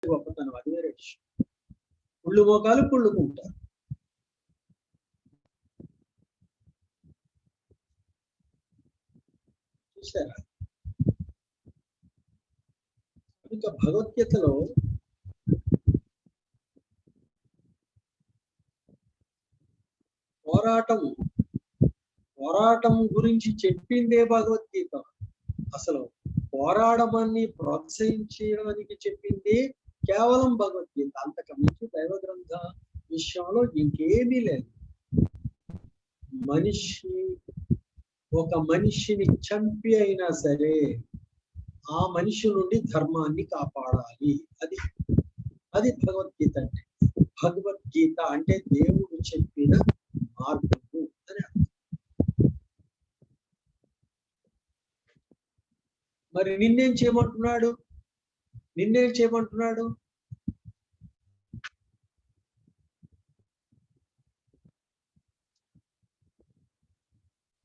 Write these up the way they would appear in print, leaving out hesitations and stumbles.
గొప్పతనం, అది వేరే విషయం. కుళ్ళు మోకాలు కుళ్ళుకుంటారు. చూసారా? ఇంకా భగవద్గీతలో పోరాటం గురించి చెప్పిందే భగవద్గీత. అసలు పోరాడమని ప్రోత్సహించడానికి చెప్పింది కేవలం భగవద్గీత. అంతకు మించి దైవ గ్రంథ విషయంలో ఇంకేమీ లేదు. ఒక మనిషిని చంపి అయినా సరే ఆ మనిషి నుండి ధర్మాన్ని కాపాడాలి. అది భగవద్గీత అంటే. భగవద్గీత అంటే దేవుడు చెప్పిన మార్గము అని అర్థం. మరి నిన్నేం చేయమంటున్నాడు?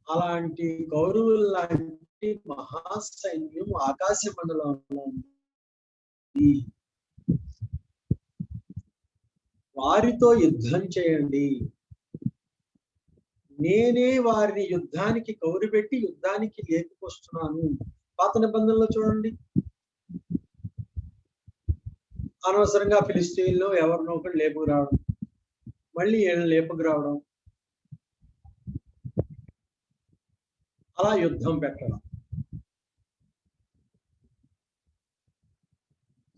అలాంటి కౌరవులు లాంటి మహాసైన్యం ఆకాశ మండలంలో ఉంది. వారితో యుద్ధం చేయండి. నేనే వారిని యుద్ధానికి కౌరుబెట్టి యుద్ధానికి లేపుకొస్తున్నాను. పాత నిబంధనలో చూడండి, అనవసరంగా ఫిలిస్తీన్లో ఎవరినో ఒకటి లేపుకురావడం, మళ్ళీ లేపుకురావడం, అలా యుద్ధం పెట్టడం.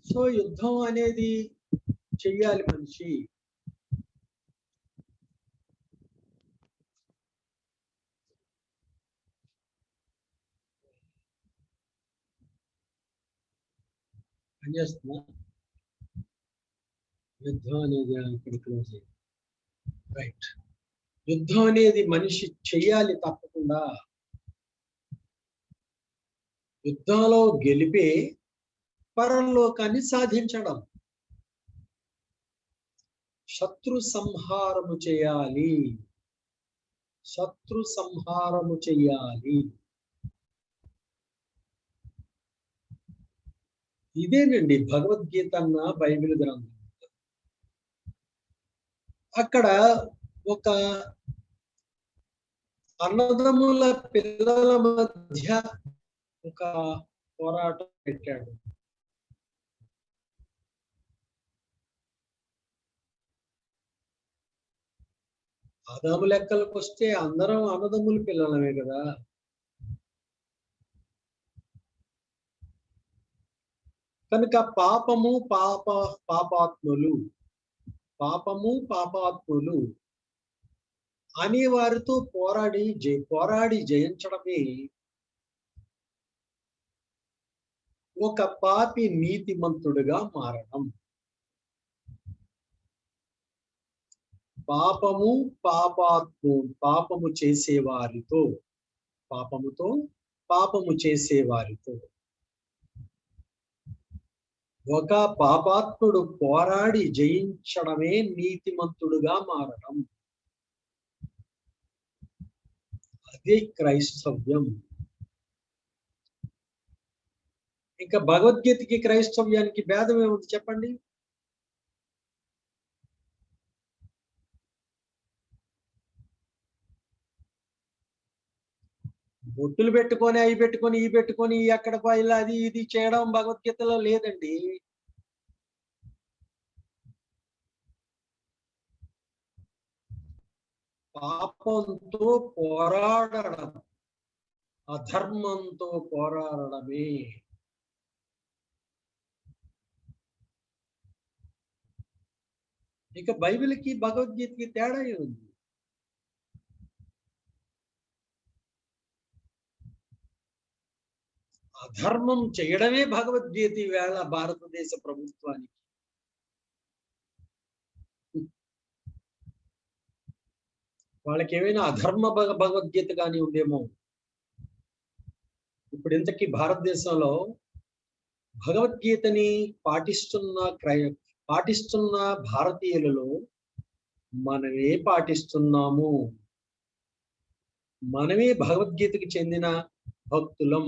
సో యుద్ధం అనేది చెయ్యాలి మనిషి. పనిచేస్తున్నా యుద్ధం అనేది ఇక్కడ క్లోజ్ అయ్యింది. రైట్. యుద్ధం అనేది మనిషి చెయ్యాలి తప్పకుండా. యుద్ధంలో గెలిపే పరలోకాన్ని సాధించడం. శత్రు సంహారము చేయాలి. ఇదేనండి భగవద్గీత అన్న బైబిల్ గ్రంథం. అక్కడ ఒక అన్నదమ్ముల పిల్లల మధ్య ఒక పోరాటం పెట్టాడు. ఆదాము లెక్కలకు వస్తే అందరం అన్నదమ్ముల పిల్లలమే కదా. కనుక పాపము పాపాత్ములు అనే వారితో పోరాడి జయించడమే ఒక పాపి నీతిమంతుడిగా మారడం. పాపము చేసేవారితో ఒక పాపాత్ముడు పోరాడి జయించడమే నీతిమంతుడుగా మారడం. అదే క్రైస్తవ్యం. ఇంకా భగవద్గీతకి క్రైస్తవ్యానికి భేదం ఏముంది చెప్పండి? బొట్టులు పెట్టుకొని అవి పెట్టుకొని ఈ పెట్టుకొని అక్కడ ఇలా అది ఇది చేయడం భగవద్గీతలో లేదండి. పాపంతో పోరాడడం, అధర్మంతో పోరాడడమే. ఇక బైబిల్కి భగవద్గీతకి తేడా ఉంది. అధర్మం చేయడమే భగవద్గీత వేళ భారతదేశ ప్రభుత్వానికి. వాళ్ళకి ఏమైనా అధర్మ భగవద్గీత కానీ ఉందేమో. ఇప్పుడు ఇంతకీ భారతదేశంలో భగవద్గీతని పాటిస్తున్న భారతీయులలో మనమే పాటిస్తున్నాము. మనమే భగవద్గీతకి చెందిన భక్తులం.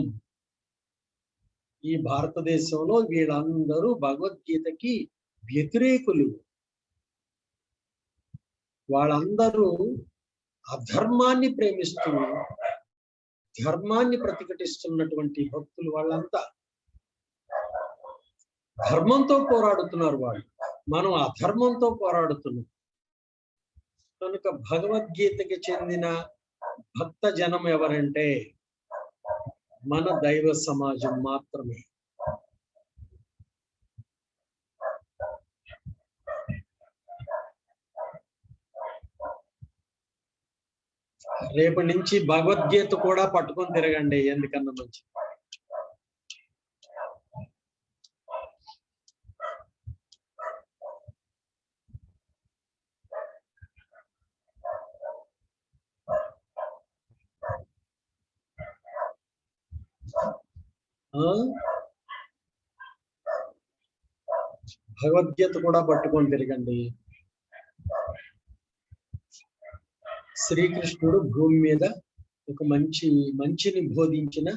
ఈ భారతదేశంలో వీళ్ళందరూ భగవద్గీతకి వ్యతిరేకులు. వాళ్ళందరూ అధర్మాన్ని ప్రేమిస్తూ ధర్మాన్ని ప్రతిఘటిస్తున్నటువంటి భక్తులు. వాళ్ళంతా ధర్మంతో పోరాడుతున్నారు వాళ్ళు, మనం అధర్మంతో పోరాడుతున్నాం. కనుక భగవద్గీతకి చెందిన భక్త జనం ఎవరంటే మన దైవ సమాజం మాత్రమే. రేపటి నుంచి భగవద్గీత కూడా పట్టుకొని తిరగండి, ఎందుకన్నా మంచి. భగవద్గీత కూడా పట్టుకొని తిరగండి. శ్రీకృష్ణుడు భూమి మీద ఒక మంచిని బోధించిన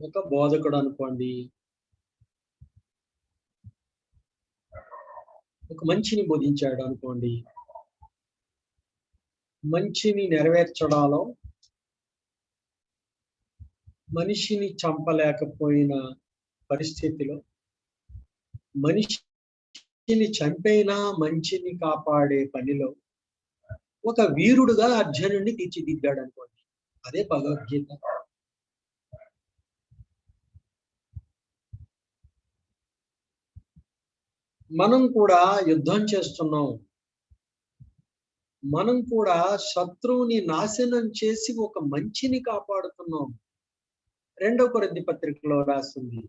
ఒక బోధకుడు అనుకోండి. ఒక మంచిని బోధించాడు అనుకోండి. మంచిని నెరవేర్చడాలో మనిషిని చంపలేకపోయిన పరిస్థితిలో, మనిషిని చంపైనా మంచిని కాపాడే పనిలో ఒక వీరుడుగా అర్జునుడిని తీర్చిదిద్దాడు అనుకోండి. అదే భగవద్గీత. మనం కూడా యుద్ధం చేస్తున్నాం. మనం కూడా శత్రువుని నాశనం చేసి ఒక మంచిని కాపాడుతున్నాం. 2వ కొరింథీ పత్రికలో రాసింది,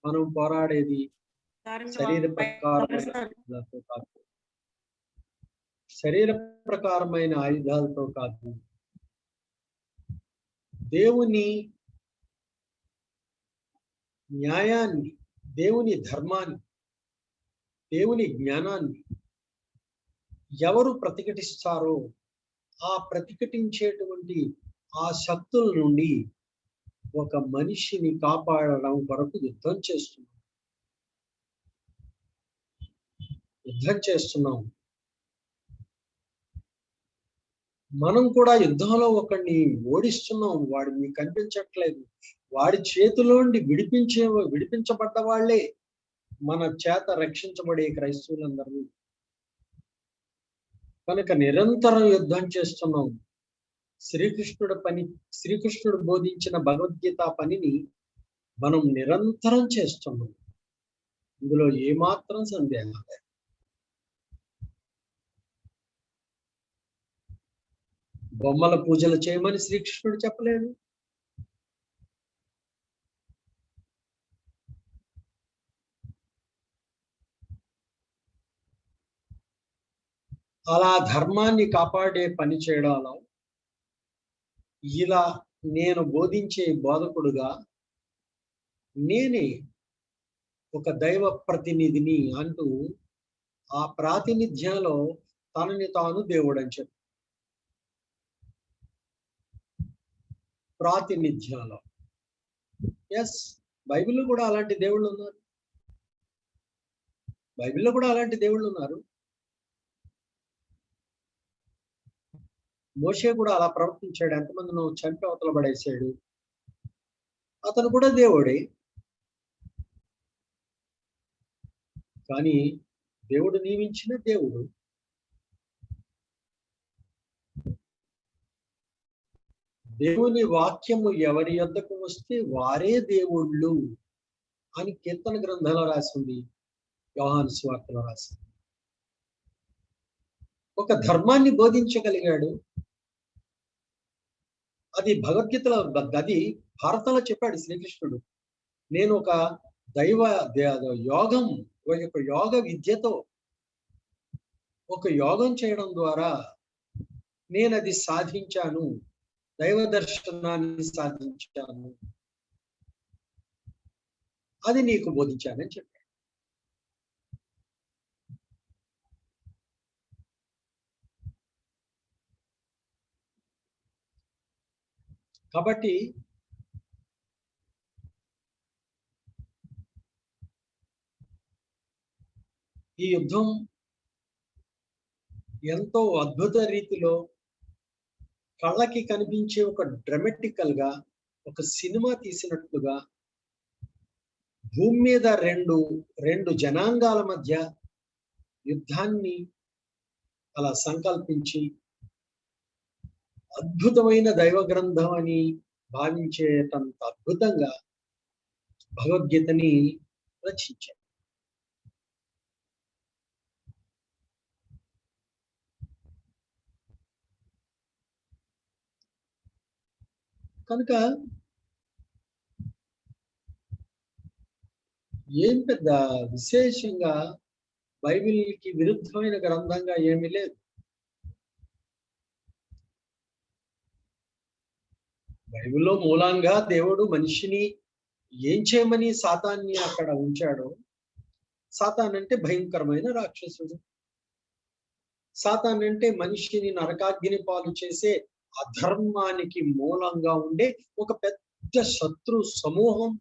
మనం పోరాడేది శరీర ప్రకారమైన ఆయుధాలతో కాదు, దేవుని న్యాయాన్ని, దేవుని ధర్మాన్ని, దేవుని జ్ఞానాన్ని ఎవరు ప్రతిఘటిస్తారో ఆ ప్రతిఘటించేటువంటి ఆ శక్తుల నుండి ఒక మనిషిని కాపాడడం కొరకు యుద్ధం చేస్తున్నాం. మనం కూడా యుద్ధంలో ఒకడిని ఓడిస్తున్నాం. వాడు మీకు కనిపించట్లేదు. వాడి చేతిలోండి విడిపించబడ్డ వాళ్ళే మన చేత రక్షించబడే క్రైస్తవులందరూ. కనుక నిరంతరం యుద్ధం చేస్తున్నాం. శ్రీకృష్ణుడు బోధించిన భగవద్గీత పనిని మనం నిరంతరం చేస్తున్నాం. ఇందులో ఏమాత్రం సందేహం లేదు. బొమ్మల పూజలు చేయమని శ్రీకృష్ణుడు చెప్పలేదు. అలా ధర్మాన్ని కాపాడే పని చేయడంలో ఇలా నేను బోధించే బోధకుడుగా నేనే ఒక దైవ ప్రతినిధిని అంటూ ఆ ప్రాతినిధ్యంలో తనని తాను దేవుడు అని చెప్పి, ప్రాతినిధ్యంలో ఎస్, బైబిల్లో కూడా అలాంటి దేవుళ్ళు ఉన్నారు. బైబిల్లో కూడా అలాంటి దేవుళ్ళు ఉన్నారు. మోషే కూడా అలా ప్రవర్తించాడు. ఎంతమందినో చంపి అవతల పడేశాడు. అతను కూడా దేవుడే. కానీ దేవుడు నియమించిన దేవుడు. దేవుని వాక్యము ఎవరి యొద్దకు వస్తే వారే దేవుళ్ళు అని కీర్తన గ్రంథంలో రాసింది, యోహాను సువార్తలో రాసింది. ఒక ధర్మాన్ని బోధించగలిగాడు. అది భగవద్గీతలో, అది భారతంలో చెప్పాడు శ్రీకృష్ణుడు. నేను ఒక యోగం, ఒక యోగ విద్యతో ఒక యోగం చేయడం ద్వారా నేను అది సాధించాను, దైవ దర్శనాన్ని సాధించాను, అది నీకు బోధించానని చెప్పాడు. కాబట్టి ఈ యుద్ధం ఎంతో అద్భుత రీతిలో కళ్ళకి కనిపించే ఒక డ్రామాటికల్ గా, ఒక సినిమా తీసినట్లుగా భూమి మీద రెండు జనాంగాల మధ్య యుద్ధాన్ని అలా సంకల్పించి అద్భుతమైన దైవ గ్రంథం అని భావించేటంత అద్భుతంగా భగవద్గీతని రచించారు. కనుక ఏం పెద్ద విశేషంగా బైబిల్కి విరుద్ధమైన గ్రంథంగా ఏమీ లేదు. బైబిల్లో మూలంగా దేవుడు మనిషిని ఏం చేయమని సాతాన్ని అక్కడ ఉంచాడో, సాతాన్ అంటే భయంకరమైన రాక్షసుడు. సాతాన్ అంటే మనిషిని నరకాగ్ని పాలు చేసే అధర్మానికి మూలంగా ఉండే ఒక పెద్ద శత్రు సమూహం.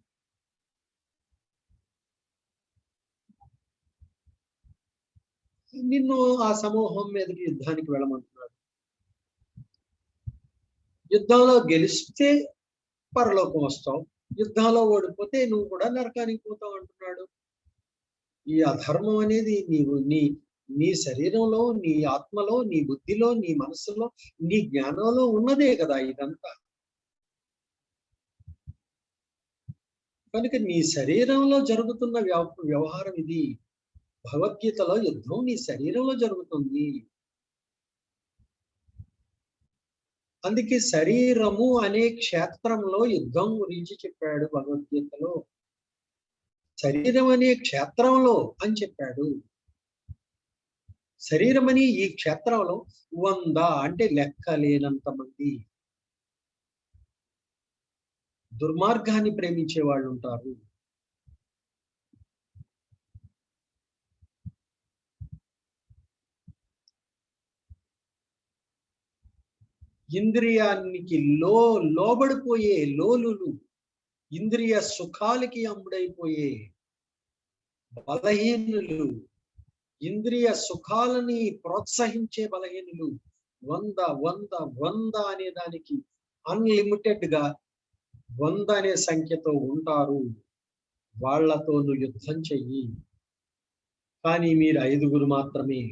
నిన్ను ఆ సమూహం మీదకి యుద్ధానికి వెళ్ళమంటున్నాడు. యుద్ధంలో గెలిస్తే పరలోకం వస్తావు, యుద్ధంలో ఓడిపోతే నువ్వు కూడా నరకానికి పోతావు అంటున్నాడు. ఈ అధర్మం అనేది నీ శరీరంలో, నీ ఆత్మలో, నీ బుద్ధిలో, నీ మనస్సులో, నీ జ్ఞానంలో ఉన్నదే కదా ఇదంతా. కనుక నీ శరీరంలో జరుగుతున్న వ్యవహారం ఇది. భగవద్గీతలో యుద్ధం నీ శరీరంలో జరుగుతుంది. అందుకే శరీరము అనే క్షేత్రంలో యుద్ధం గురించి చెప్పాడు భగవద్గీతలో. శరీరం అనే క్షేత్రంలో అని చెప్పాడు. శరీరం అని ఈ క్షేత్రంలో 100 అంటే లెక్కలేనంత మంది దుర్మార్గాన్ని ప్రేమించే వాళ్ళు ఉంటారు. ఇంద్రియానికి లోబడిపోయే లోలులు, ఇంద్రియ సుఖాలకి అమ్ముడైపోయే బలహీనులు, ఇంద్రియ సుఖాలని ప్రోత్సహించే బలహీనులు 100 అనే దానికి అన్లిమిటెడ్ గా 100 అనే సంఖ్యతో ఉంటారు. వాళ్లతో నువ్వు యుద్ధం చెయ్యి. కానీ మీరు 5 మాత్రమే.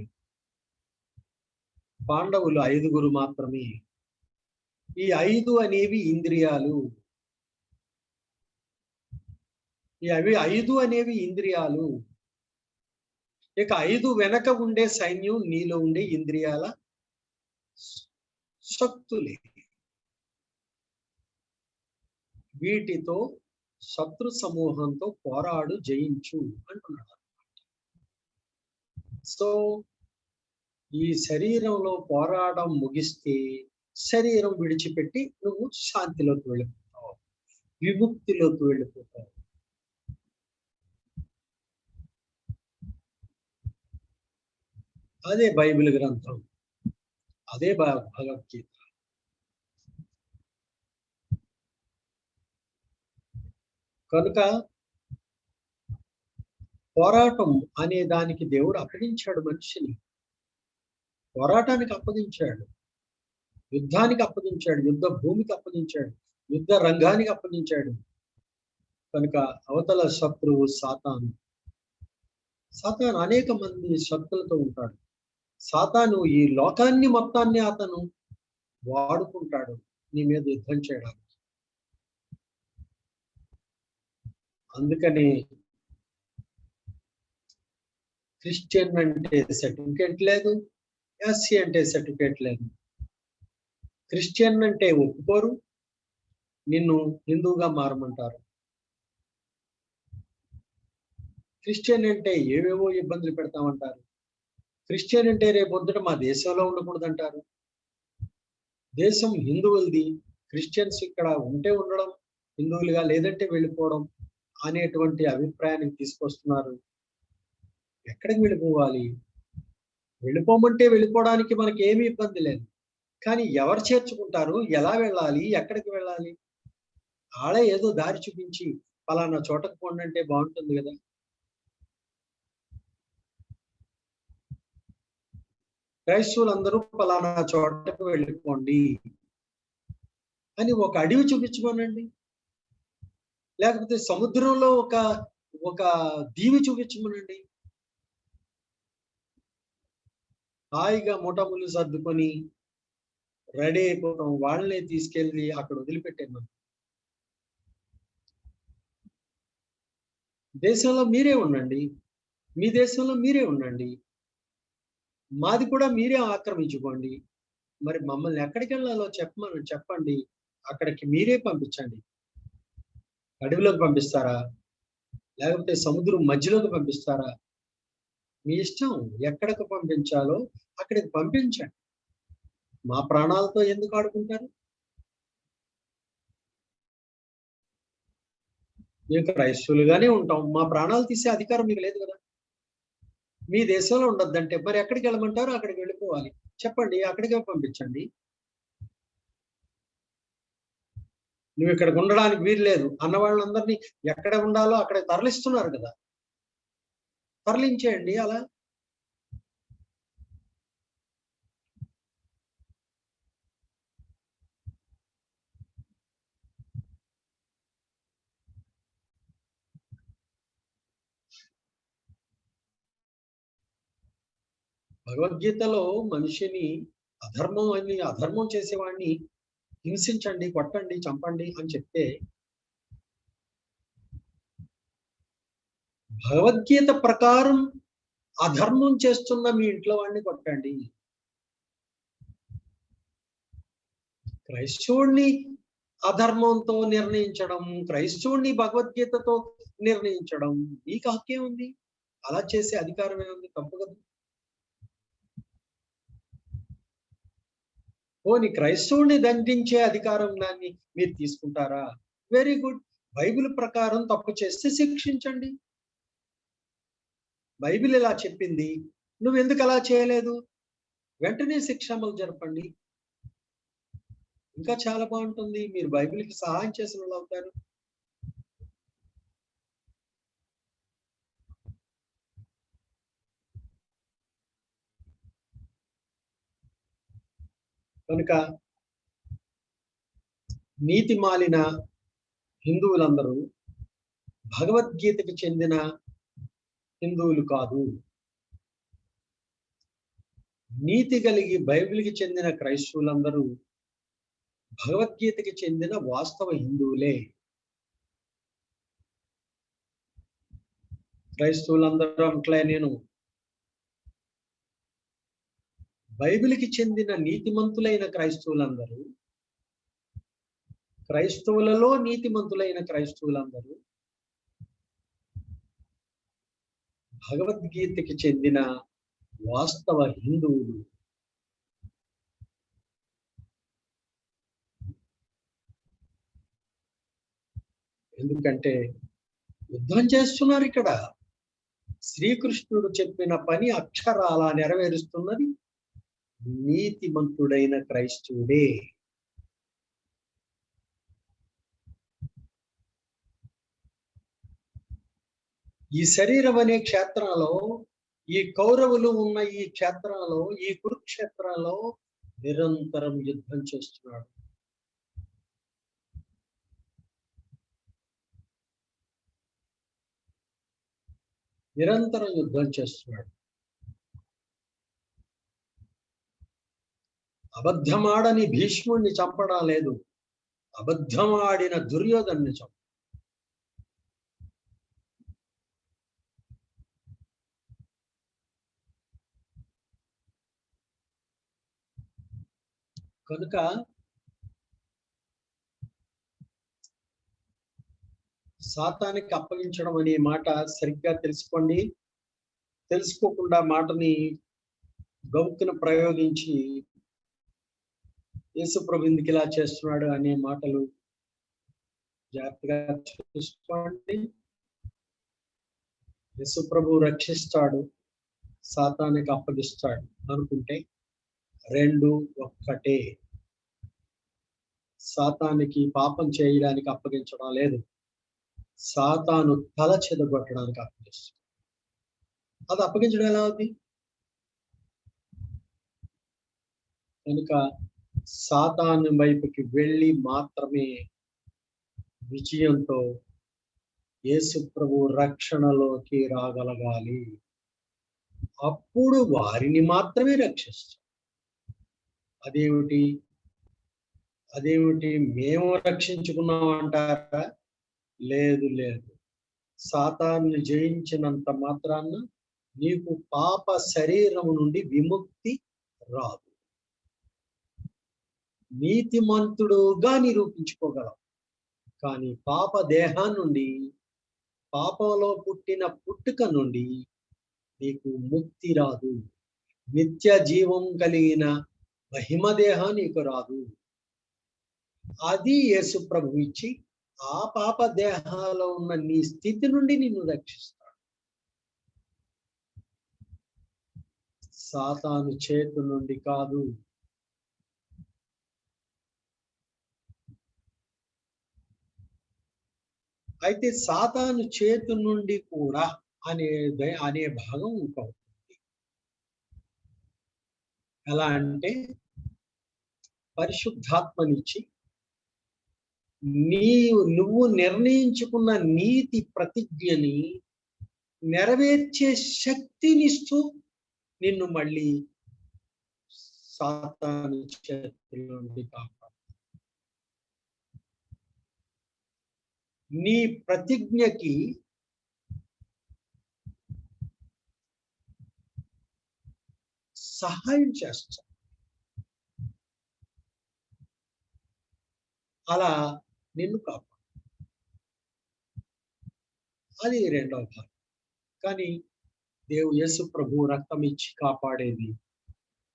పాండవులు 5 మాత్రమే. ఈ 5 అనేవి ఇంద్రియాలు. అవి 5 అనేవి ఇంద్రియాలు. ఇక 5 వెనక ఉండే సైన్యం నీలో ఉండే ఇంద్రియాల శక్తులే. వీటితో శత్రు సమూహంతో పోరాడు, జయించు అంటున్నాడు. సో ఈ శరీరంలో పోరాటం ముగిస్తే శరీరం విడిచిపెట్టి నువ్వు శాంతిలోకి వెళ్ళిపోతావు, విముక్తిలోకి వెళ్ళిపోతావు. అదే బైబిల్ గ్రంథం, అదే భగవద్గీత. కనుక పోరాటం అనే దానికి దేవుడు అప్పగించాడు మనిషిని. పోరాటానికి అప్పగించాడు, యుద్ధానికి అప్పగించాడు, యుద్ధ భూమికి అప్పగించాడు, యుద్ధ రంగానికి అప్పగించాడు. కనుక అవతల శత్రువు సాతాను. సాతాను అనేక మంది శక్తులతో ఉంటాడు. సాతాను ఈ లోకాన్ని మొత్తాన్ని అతను వాడుకుంటాడు నీ మీద యుద్ధం చేయడానికి. అందుకని క్రిస్టియన్ అంటే సర్టిఫికేట్ లేదు, ఎస్సీ అంటే సర్టిఫికేట్ లేదు. క్రిస్టియన్ అంటే ఒప్పుకోరు, నిన్ను హిందువుగా మారమంటారు. క్రిస్టియన్ అంటే ఏవేవో ఇబ్బందులు పెడతామంటారు. క్రిస్టియన్ అంటే రేపొద్దుట మా దేశంలో ఉండకూడదంటారు. దేశం హిందువులది, క్రిస్టియన్స్ ఇక్కడ ఉంటే ఉండడం, హిందువులుగా లేదంటే వెళ్ళిపోవడం అనేటువంటి అభిప్రాయానికి తీసుకొస్తున్నారు. ఎక్కడికి వెళ్ళిపోవాలి? వెళ్ళిపోమంటే వెళ్ళిపోవడానికి మనకి ఏమీ ఇబ్బంది లేదు. కానీ ఎవరు చేర్చుకుంటారు, ఎలా వెళ్ళాలి, ఎక్కడికి వెళ్ళాలి? ఆడే ఏదో దారి చూపించి పలానా చోటకు పోండి అంటే బాగుంటుంది కదా. క్రైస్తవులందరూ పలానా చోటకు వెళ్ళిపోండి అని ఒక అడవి చూపించమనండి. లేకపోతే సముద్రంలో ఒక దీవి చూపించమనండి. హాయిగా మూటములు సర్దుకొని రెడీ అయిపోవడం, వాళ్ళనే తీసుకెళ్ళి అక్కడ వదిలిపెట్టాను. దేశంలో మీరే ఉండండి. మీ దేశంలో మీరే ఉండండి. మాది కూడా మీరే ఆక్రమించుకోండి. మరి మమ్మల్ని ఎక్కడికెళ్ళాలో చెప్పండి. అక్కడికి మీరే పంపించండి. అడవిలోకి పంపిస్తారా? లేకపోతే సముద్రం మధ్యలోకి పంపిస్తారా? మీ ఇష్టం. ఎక్కడికి పంపించాలో అక్కడికి పంపించండి. మా ప్రాణాలతో ఎందుకు ఆడుకుంటారు? మేము క్రైస్తవులుగానే ఉంటాం. మా ప్రాణాలు తీసే అధికారం మీకు లేదు కదా! మీ దేశంలో ఉండొద్దంటే మరి ఎక్కడికి వెళ్ళమంటారో అక్కడికి వెళ్ళిపోవాలి. చెప్పండి, అక్కడికే పంపించండి. నువ్వు ఇక్కడికి ఉండడానికి వీలు లేదు అన్న వాళ్ళందరినీ ఎక్కడ ఉండాలో అక్కడ తరలిస్తున్నారు కదా! తరలించేయండి అలా. భగవద్గీతలో మనిషిని అధర్మం చేసేవాడిని హింసించండి, కొట్టండి, చంపండి అని చెప్తే, భగవద్గీత ప్రకారం అధర్మం చేస్తున్న మీ ఇంట్లో వాడిని కొట్టండి. క్రైస్తవుడిని అధర్మంతో నిర్ణయించడం, క్రైస్తవుడిని భగవద్గీతతో నిర్ణయించడం మీకు హక్కే ఉంది. అలా చేసే అధికారం ఏముంది? తప్పు కదా! పోనీ క్రైస్తవుడిని దండించే అధికారం దాన్ని మీరు తీసుకుంటారా? Very good. బైబిల్ ప్రకారం తప్పు చేస్తే శిక్షించండి. బైబిల్ ఇలా చెప్పింది. నువ్వెందుకు అలా చేయలేదు? వెంటనే శిక్ష అమలు జరపండి. ఇంకా చాలా బాగుంటుంది. మీరు బైబిల్‌కి సహాయం చేసిన వాళ్ళవుతారు. కనుక నీతి మాలిన హిందువులందరూ భగవద్గీతకి చెందిన హిందువులు కాదు. నీతి కలిగి బైబిల్‌కి చెందిన క్రైస్తవులందరూ భగవద్గీతకి చెందిన వాస్తవ హిందువులే. క్రైస్తవులందరూ అంట్లే నేను. బైబిల్‌కి చెందిన నీతిమంతులైన క్రైస్తవులందరూ, క్రైస్తవులలో నీతిమంతులైన క్రైస్తవులందరూ భగవద్గీతకి చెందిన వాస్తవ హిందువులు. ఎందుకంటే యుద్ధం చేస్తున్నారు ఇక్కడ. శ్రీకృష్ణుడు చెప్పిన పని అక్షరాల నెరవేరుస్తున్నది నీతిమంతుడైన క్రైస్తవుడే. ఈ శరీరం అనే క్షేత్రంలో, ఈ కౌరవులు ఉన్న ఈ క్షేత్రంలో, ఈ కురుక్షేత్రంలో నిరంతరం యుద్ధం చేస్తున్నాడు. నిరంతరం యుద్ధం చేస్తున్నాడు. అబద్ధమాడని భీష్ముడిని చంపడం లేదు, అబద్ధమాడిన దుర్యోధన్ని చంప. కనుక సాతానికి అప్పగించడం అనే మాట సరిగ్గా తెలుసుకోండి. తెలుసుకోకుండా మాటని గౌక్కున ప్రయోగించి యేసుప్రభు ఎందుకు ఇలా చేస్తున్నాడు అనే మాటలు జాగ్రత్తగా చూసుకోండి. యేసుప్రభు రక్షిస్తాడు, సాతానికి అప్పగిస్తాడు అనుకుంటే రెండు ఒక్కటే. సాతానికి పాపం చేయడానికి అప్పగించడం లేదు, సాతాను తల చెదగొట్టడానికి అప్పగిస్తాడు. అది అప్పగించడం ఎలా అవుతుంది? కనుక సాతాను వైపుకి వెళ్ళి మాత్రమే విజయంతో యేసు ప్రభు రక్షణలోకి రాగలగాలి. అప్పుడు వారిని మాత్రమే రక్షిస్తాం. అదేమిటి అదేమిటి మేము రక్షించుకున్నాం అంటారా? లేదు లేదు. సాతాన్ని జయించినంత మాత్రాన నీకు పాప శరీరం నుండి విముక్తి రాదు. నీతిమంతుడుగా నిరూపించుకోగలవు, కానీ పాప దేహం నుండి, పాపంలో పుట్టిన పుట్టుక నుండి నీకు ముక్తి రాదు. నిత్య జీవం కలిగిన మహిమ దేహం నీకు రాదు. అది యేసు ప్రభు ఇచ్చి ఆ పాప దేహాలో ఉన్న నీ స్థితి నుండి నిన్ను రక్షిస్తాడు. సాతాను చేతు నుండి కాదు. అయితే సాతాను చేతు నుండి కూడా అనే భాగం ఇంకొకటి. ఎలా అంటే పరిశుద్ధాత్మనిచ్చి నువ్వు నిర్ణయించుకున్న నీతి ప్రతిజ్ఞని నెరవేర్చే శక్తినిస్తూ నిన్ను మళ్ళీ సాతాను చేతుల నుండి కాపాడు. నీ ప్రతిజ్ఞకి సహాయం చేస్తా. అలా నిన్ను కాపాడు. అది రెండవ భాగం. కానీ యేసు ప్రభు రక్తం ఇచ్చి కాపాడేది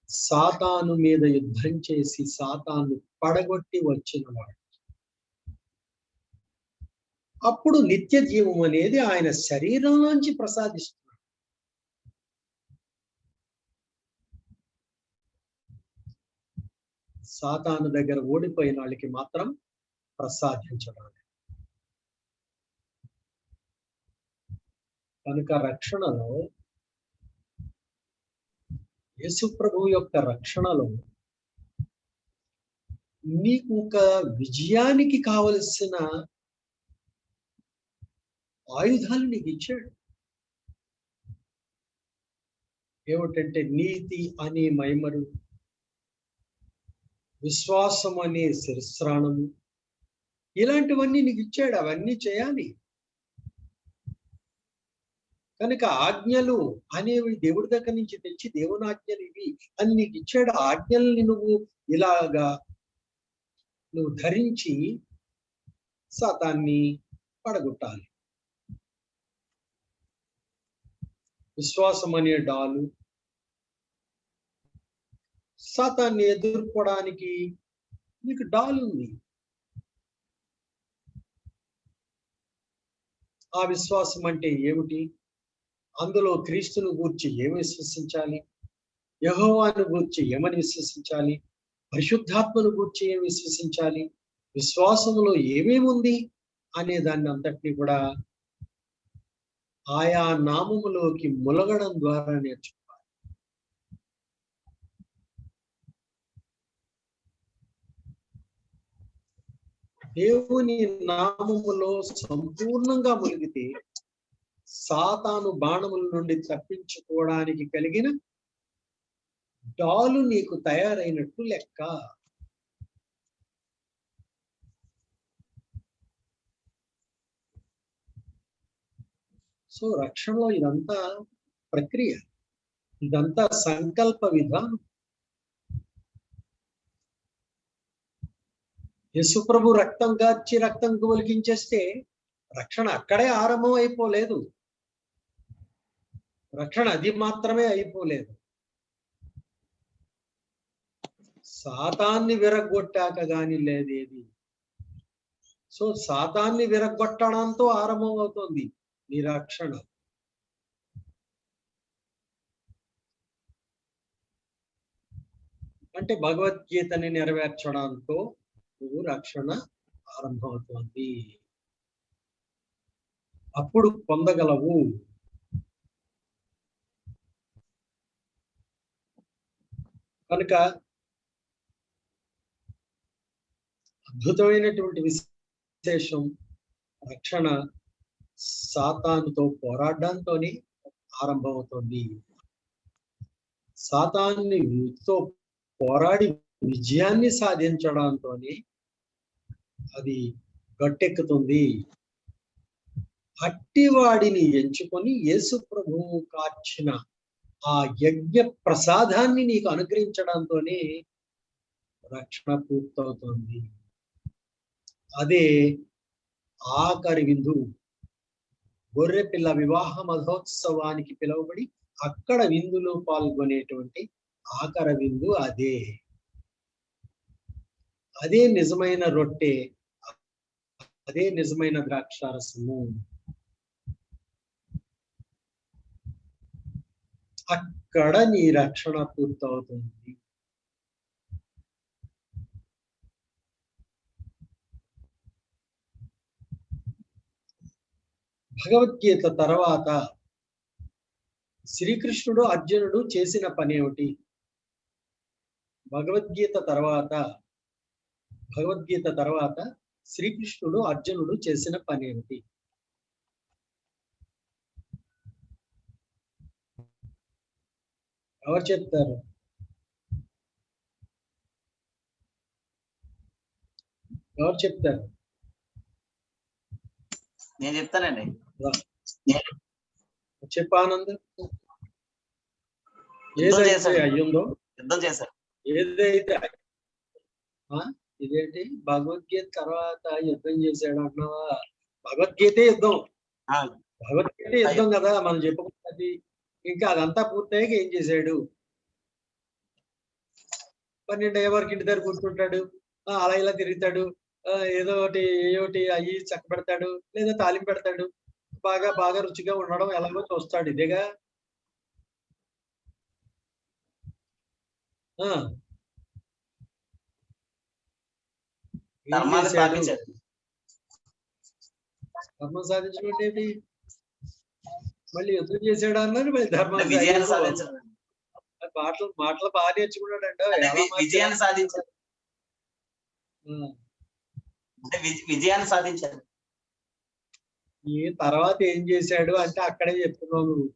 సాతాను మీద యుద్ధం చేసి సాతాను పడగొట్టి వచ్చిన వాడు. అప్పుడు నిత్య జీవం అనేది ఆయన శరీరంలోంచి ప్రసాదిస్తున్నాడు. సాతాను దగ్గర ఓడిపోయిన వాళ్ళకి మాత్రం ప్రసాదించడం. కనుక రక్షణలో, యేసు ప్రభు యొక్క రక్షణలో నీకు ఒక విజయానికి కావలసిన ఆయుధాలు నీకు ఇచ్చాడు. ఏమిటంటే నీతి అనే మైమరు, విశ్వాసం అనే శిరస్త్రాణము, ఇలాంటివన్నీ నీకు ఇచ్చాడు. అవన్నీ చేయాలి. కనుక ఆజ్ఞలు అనేవి దేవుడి దగ్గర నుంచి తెచ్చి దేవుని ఆజ్ఞలు ఇవి అని నీకు ఇచ్చాడు. ఆజ్ఞల్ని నువ్వు ఇలాగా నువ్వు ధరించి సాతాన్ని పడగొట్టాలి. విశ్వాసం అనే డాలు సాతాన్ని ఎదుర్కోవడానికి నీకు డాల్ ఉంది. ఆ విశ్వాసం అంటే ఏమిటి? అందులో క్రీస్తును గూర్చి ఏమి విశ్వసించాలి, యెహోవాను గూర్చి ఏమని విశ్వసించాలి, పరిశుద్ధాత్మను గూర్చి ఏమి విశ్వసించాలి, విశ్వాసంలో ఏమేముంది అనే దాన్ని అంతటినీ కూడా ఆయా నామములోకి ములగడం ద్వారా నేర్చుకోవాలి. దేవుని నామములో సంపూర్ణంగా మునిగితే సాతాను బాణముల నుండి తప్పించుకోవడానికి కలిగిన డాలు నీకు తయారైనట్టు లెక్క. సో రక్షణలో ఇదంతా ప్రక్రియ, ఇదంతా సంకల్ప విధానం. యేసుప్రభు రక్తం గార్చి రక్తం ఒలికించేస్తే రక్షణ అక్కడే ఆరంభం అయిపోలేదు. రక్షణ అది మాత్రమే అయిపోలేదు. సాతాన్ని విరగొట్టాక గాని లేదేది. సో సాతాన్ని విరగొట్టడంతో ఆరంభం అవుతుంది నీ రక్షణ. అంటే భగవద్గీతని నెరవేర్చడంతో నువ్వు రక్షణ ఆరంభమవుతోంది. అప్పుడు పొందగలవు. కనుక అద్భుతమైనటువంటి విశేషం రక్షణ సాతానుతో పోరాడడంతోనే ఆరంభమవుతుంది. సాతానుతో పోరాడి విజయాన్ని సాధించడంతోనే అది గట్టెక్కుతుంది. అట్టివాడిని ఎంచుకొని యేసు ప్రభువు కార్చిన ఆ యజ్ఞ ప్రసాదాన్ని నీకు అనుగ్రహించడంతోనే రక్షణ పూర్తవుతుంది. అదే ఆఖరి విందు. గొర్రె పిల్ల వివాహ మహోత్సవానికి పిలువబడి అక్కడ విందులో పాల్గొనేటువంటి ఆఖరి విందు అదే. అదే నిజమైన రొట్టె, అదే నిజమైన ద్రాక్షారసము. అక్కడ నీ రక్షణ పూర్తవుతుంది. భగవద్గీత తర్వాత శ్రీకృష్ణుడు అర్జునుడు చేసిన పని ఏమిటి? భగవద్గీత తర్వాత శ్రీకృష్ణుడు అర్జునుడు చేసిన పని ఏమిటి? ఎవరు చెప్తారు? ఎవరు చెప్తారు? నేను చెప్తానండి. చెప్పు ఆనంద్. ఏదైతే అయ్యిందో యుద్ధం చేశారు. ఏదైతే ఇదేంటి భగవద్గీత తర్వాత యుద్ధం చేశాడు అంటున్నావా? భగవద్గీతే యుద్ధం. భగవద్గీత యుద్ధం కదా మనం చెప్పుకున్నది. ఇంకా అదంతా పూర్తయ్యాక ఏం చేశాడు? 12 అయ్యే వరకు ఇంటి దగ్గర కూర్చుంటాడు, అలా ఇలా తిరుగుతాడు, ఏదో ఒకటి అయ్యి చక్క పెడతాడు, లేదా తాలింపు పెడతాడు, బాగా రుచిగా ఉండడం ఎలాగో చూస్తాడు. ఇదేగా. ధర్మం సాధించడం ఏంటి? మళ్ళీ యుద్ధం చేసాడు అన్నాడు, మళ్ళీ ధర్మాన్ని మాటలు బాగా నేర్చుకున్నాడంట. విజయాన్ని సాధించాడు. విజయాన్ని సాధించాడు. ఈ తర్వాత ఏం చేశాడు అంటే అక్కడే చెప్తున్నావు నువ్వు.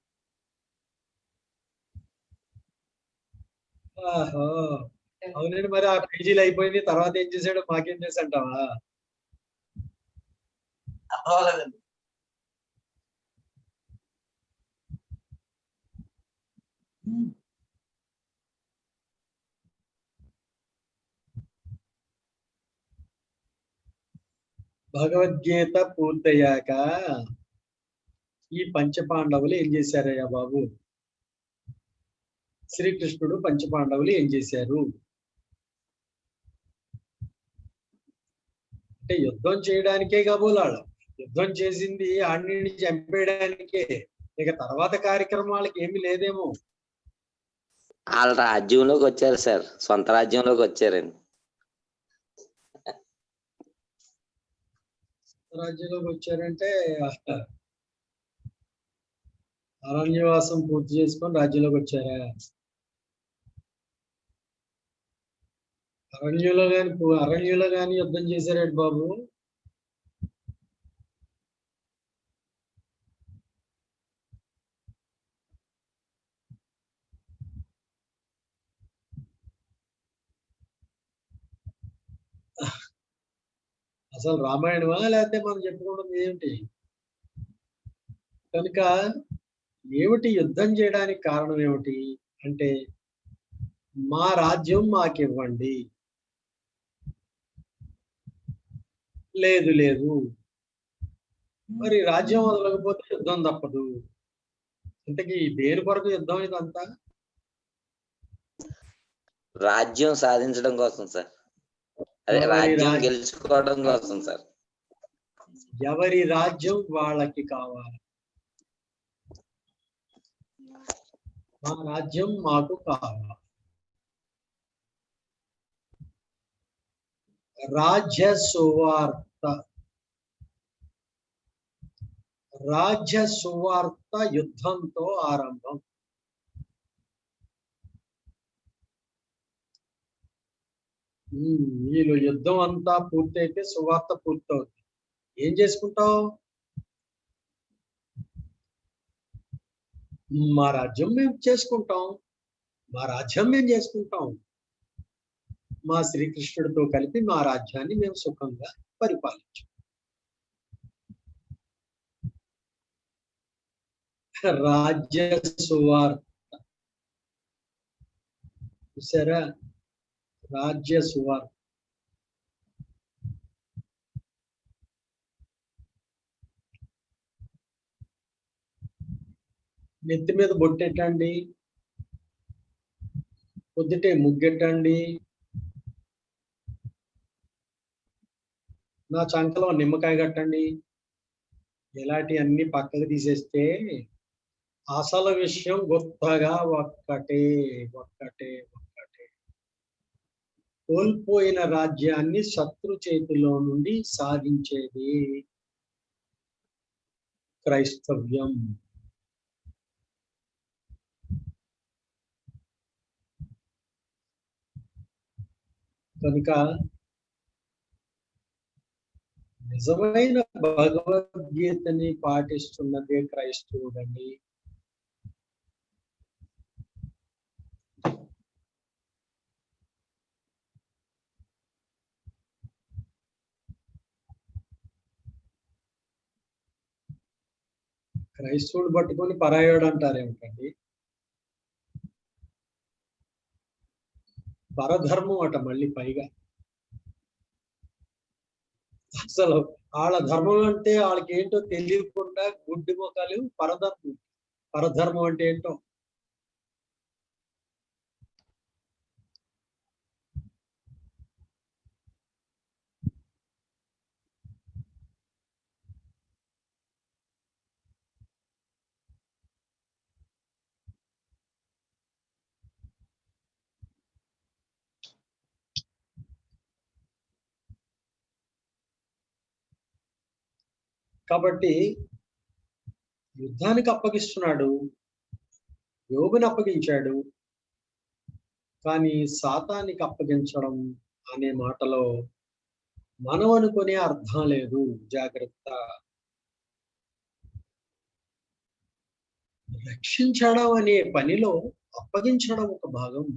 అవునండి, మరి ఆ పీజీలు అయిపోయింది, తర్వాత ఏం చేశాడు మాకేం చేసంటావా? భగవద్గీత పూర్తయ్యాక ఈ పంచపాండవులు ఏం చేశారయ్యా బాబు? శ్రీకృష్ణుడు పంచపాండవులు ఏం చేశారు అంటే యుద్ధం చేయడానికే కాబోలాడు. యుద్ధం చేసింది ఆడిని చంపేయడానికే. ఇక తర్వాత కార్యక్రమాలకి ఏమీ లేదేమో. వాళ్ళ రాజ్యంలోకి వచ్చారు సార్, సొంత రాజ్యంలోకి వచ్చారండి. రాజ్యంలోకి వచ్చారంటే అరణ్యవాసం పూర్తి చేసుకొని రాజ్యంలోకి వచ్చారా? అరణ్యంలో గాని యుద్ధం చేశారేంటి బాబు? అసలు రామాయణమా లేకపోతే మనం చెప్పుకోవడం ఏమిటి? కనుక ఏమిటి యుద్ధం చేయడానికి కారణం ఏమిటి అంటే, మా రాజ్యం మాకివ్వండి. లేదు మరి రాజ్యం వదలకపోతే యుద్ధం తప్పదు. ఇంతకీ దేని కొరకు యుద్ధం ఇదంతా? రాజ్యం సాధించడం కోసం సార్, అదే రాజ్యం గెలుచుకోవడం కోసం సార్. ఎవరి రాజ్యం వాళ్ళకి కావాలి. మా రాజ్యం మాకు కావాలి. రాజ్య సువార్త యుద్ధంతో ఆరంభం. వీళ్ళు యుద్ధం అంతా పూర్తయితే సువార్త పూర్తవుతుంది. ఏం చేసుకుంటావు? మా రాజ్యం మేము చేసుకుంటాం, మా రాజ్యం మేము చేసుకుంటాం, మా శ్రీకృష్ణుడితో కలిపి మా రాజ్యాన్ని మేము సుఖంగా పరిపాలించాం. రాజ్య సువార్త చూసారా? రాజ్య సువార్త. నెత్తి మీద బొట్టెట్టండి, పొద్దుటే ముగ్గెట్టండి, నా చంకలో నిమ్మకాయ కట్టండి, ఇలాంటి అన్ని పక్కకు తీసేస్తే అసలు విషయం గుర్తగా ఒక్కటే ఒక్కటే ఒక్కటే. కోల్పోయిన రాజ్యాన్ని శత్రు చేతిలో నుండి సాధించేది క్రైస్తవ్యం. కనుక నిజమైన భగవద్గీతని పాటిస్తున్నదే క్రైస్తవుడండి. క్రైస్తవుడు పట్టుకొని పరాయోడు అంటారేమిటండి? పరధర్మం అట మళ్ళీ పైగా. అసలు వాళ్ళ ధర్మం అంటే వాళ్ళకి ఏంటో తెలియకుండా గుడ్డి మొక్కలు పరధర్మం. పరధర్మం అంటే ఏంటో. కాబట్టి యుద్ధానికి అప్పగిస్తున్నాడు, యోబుని అప్పగించాడు, కానీ సాతానికి అప్పగించడం అనే మాటలో మనం అనుకునే అర్థం లేదు. జాగ్రత్త. రక్షించడం అనే పనిలో అప్పగించడం ఒక భాగం.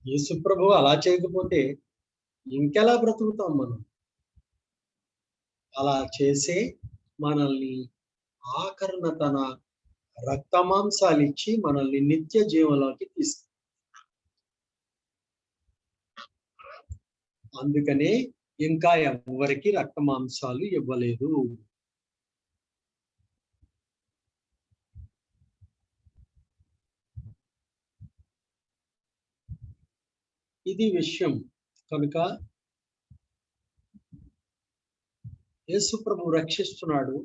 యేసుప్రభు అలా చేయకపోతే ఇంకెలా బ్రతుకుతాం మనం? అలా చేసే మనల్ని ఆఖరణ తన రక్తమాంసాలిచ్చి మనల్ని నిత్య జీవంలోకి తీసుకు. అందుకనే ఇంకా ఎవరికి రక్తమాంసాలు ఇవ్వలేదు. ఇది విషయం. కనుక యేసు ప్రభు రక్షిస్తున్నాడు,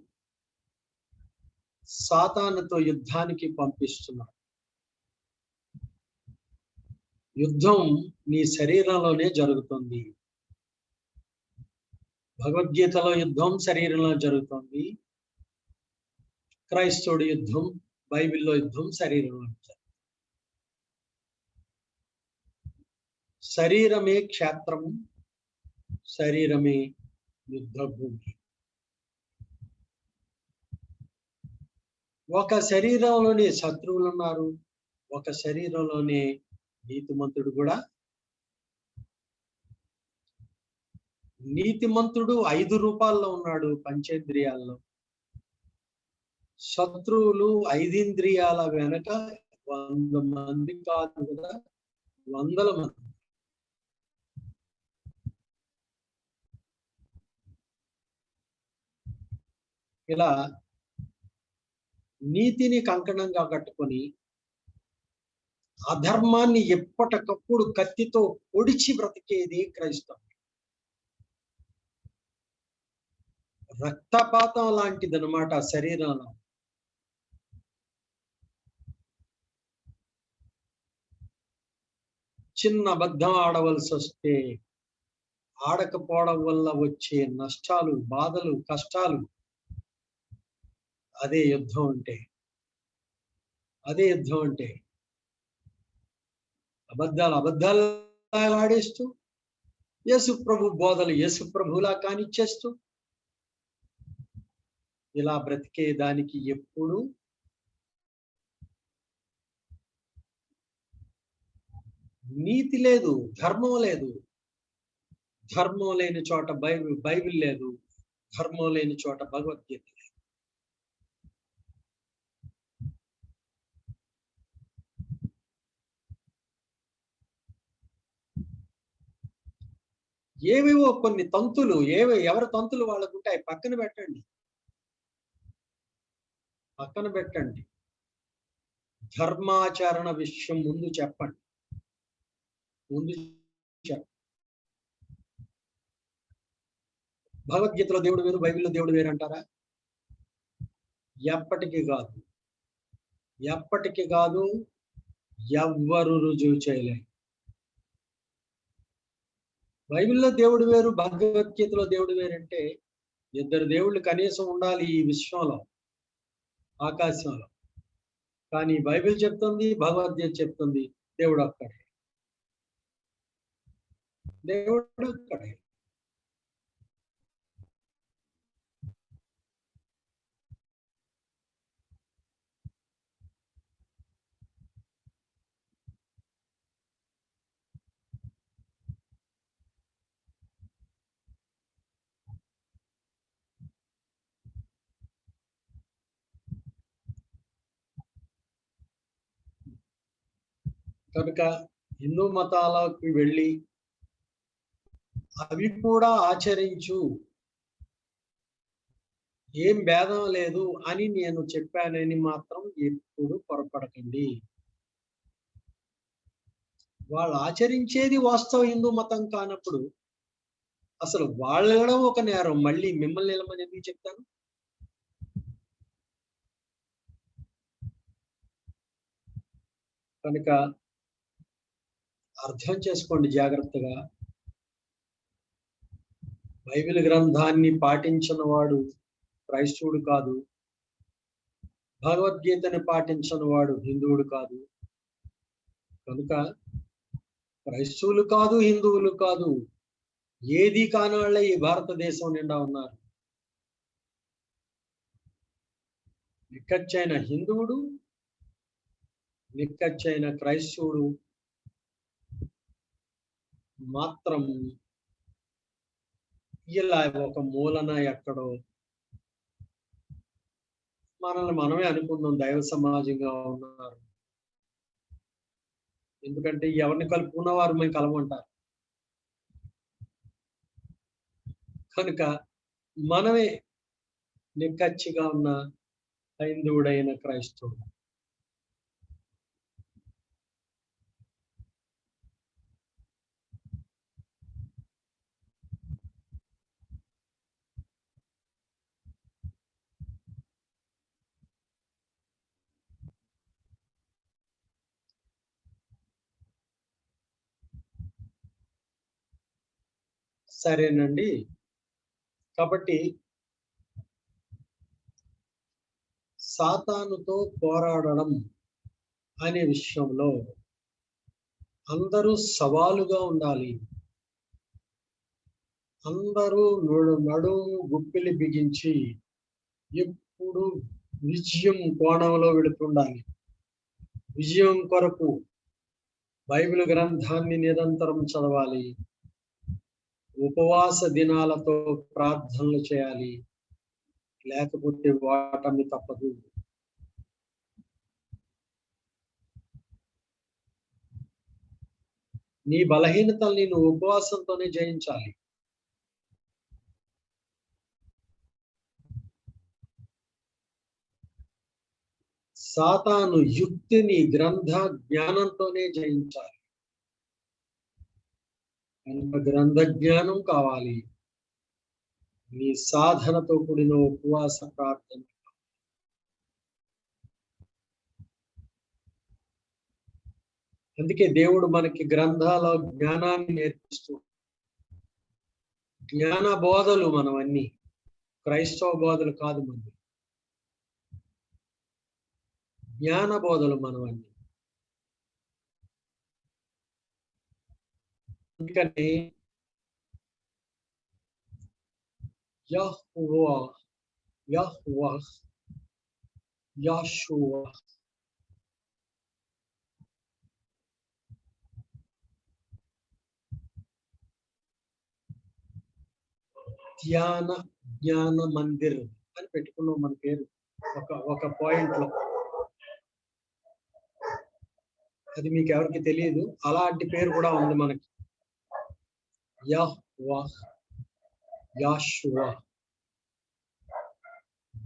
సాతానుతో యుద్ధానికి పంపిస్తున్నాడు. యుద్ధం నీ శరీరంలోనే జరుగుతుంది. భగవద్గీతలో యుద్ధం శరీరంలో జరుగుతుంది. క్రైస్తవుడి యుద్ధం, బైబిల్లో యుద్ధం శరీరంలో జరుగుతుంది. శరీరమే క్షేత్రం, శరీరమే యుద్ధ భూమి. ఒక శరీరంలోనే శత్రువులు ఉన్నారు, ఒక శరీరంలోనే నీతిమంతుడు కూడా. నీతిమంతుడు 5 రూపాల్లో ఉన్నాడు, పంచేంద్రియాల్లో. శత్రువులు 5 ఇంద్రియాల వెనక 100 మంది కాదు కదా, 100 మంది. ఇలా నీతిని కంకణంగా కట్టుకొని అధర్మాన్ని ఎప్పటికప్పుడు కత్తితో పొడిచి బ్రతికేది క్రైస్తవం. రక్తపాతం లాంటిదన్నమాట శరీరంలో. చిన్న అబద్ధం ఆడవలసి వస్తే ఆడకపోవడం వల్ల వచ్చే నష్టాలు, బాధలు, కష్టాలు, అదే యుద్ధం అంటే. అదే యుద్ధం అంటే. అబద్ధాలు ఆడేస్తూ, యేసు ప్రభు బోధలు యేసు ప్రభులా కానిచ్చేస్తూ, ఇలా బ్రతికే దానికి ఎప్పుడు నీతి లేదు, ధర్మం లేదు. ధర్మం లేని చోట బైబిల్ లేదు, ధర్మం లేని చోట భగవద్గీత లేదు. ఏవేవో కొన్ని తంతులు, ఎవరి తంతులు వాళ్ళకు ఉంటాయి, పక్కన పెట్టండి. ధర్మాచరణ విషయం ముందు చెప్పండి. భగవద్గీతలో దేవుడు వేరు, బైబిల్లో దేవుడు వేరు అంటారా? ఎప్పటికీ కాదు, ఎవ్వరు రుజువు చేయలేరు. బైబిల్లో దేవుడు వేరు, భగవద్గీతలో దేవుడు వేరంటే ఇద్దరు దేవుళ్ళు కనీసం ఉండాలి ఈ విశ్వంలో, ఆకాశంలో. కానీ బైబిల్ చెప్తుంది, భగవద్గీత చెప్తుంది దేవుడు ఒక్కడే. కనుక హిందూ మతాలకు వెళ్ళి అవి కూడా ఆచరించు, ఏం భేదం లేదు అని నేను చెప్పానని మాత్రం ఎప్పుడు పొరపడకండి. వాళ్ళు ఆచరించేది వాస్తవ హిందూ మతం కానప్పుడు అసలు వాళ్ళు వెళ్ళడం ఒక నేరం, మళ్ళీ మిమ్మల్ని వెళ్ళమని ఎందుకు చెప్తాను? కనుక అర్థం చేసుకోండి జాగ్రత్తగా. బైబిల్ గ్రంథాన్ని పాటించిన వాడు క్రైస్తవుడు కాదు, భగవద్గీతని పాటించిన వాడు హిందువుడు కాదు. కనుక క్రైస్తవులు కాదు, హిందువులు కాదు, ఏది కాని వాళ్ళే ఈ భారతదేశం నిండా ఉన్నారు. నిక్కచ్చైన హిందువుడు, నిక్కచ్చైన క్రైస్తవుడు మాత్రం ఇలా ఒక మూలన ఎక్కడో మనల్ని మనమే అనుకుందాం దైవ సమాజంగా ఉన్నారు. ఎందుకంటే ఎవరిని కలుపుకున్న వారు మేము కలవంటారు. కనుక మనమే నిక్కచ్చిగా ఉన్న హైందువుడైన క్రైస్తవుడు. సరేనండి. కాబట్టి సాతానుతో పోరాడడం అనే విషయంలో అందరూ సవాలుగా ఉండాలి. అందరూ నడుము గుప్పిలి బిగించి ఎప్పుడు విజయం కోణంలో వెళుతుండాలి. విజయం కొరకు బైబిల్ గ్రంథాన్ని నిరంతరం చదవాలి, ఉపవాస దినాలతో ప్రార్థనలు చేయాలి, లేకపోతే వాటమి తప్పదు. నీ బలహీనతల్ని నువ్వు ఉపవాసంతోనే జయించాలి. సాతాను యుక్తిని గ్రంథ జ్ఞానంతోనే జయించాలి. గ్రంథ జ్ఞానం కావాలి, నీ సాధనతో కూడిన ఉపవాస ప్రార్థన. అందుకే దేవుడు మనకి గ్రంథాల జ్ఞానాన్ని నేర్పిస్తూ, జ్ఞాన బోధలు మనవన్నీ, క్రైస్తవ బోధలు కాదు. మంది జ్ఞాన బోధలు మనవన్నీ. అందుకని యెహోవా, యెహోవా, యెషూవా, జ్ఞాన మందిర్ అని పెట్టుకున్నాం మన పేరు ఒక పాయింట్ లో. అది మీకు ఎవరికి తెలియదు, అలాంటి పేరు కూడా ఉంది మనకి. యెహోవా, యెషూవా,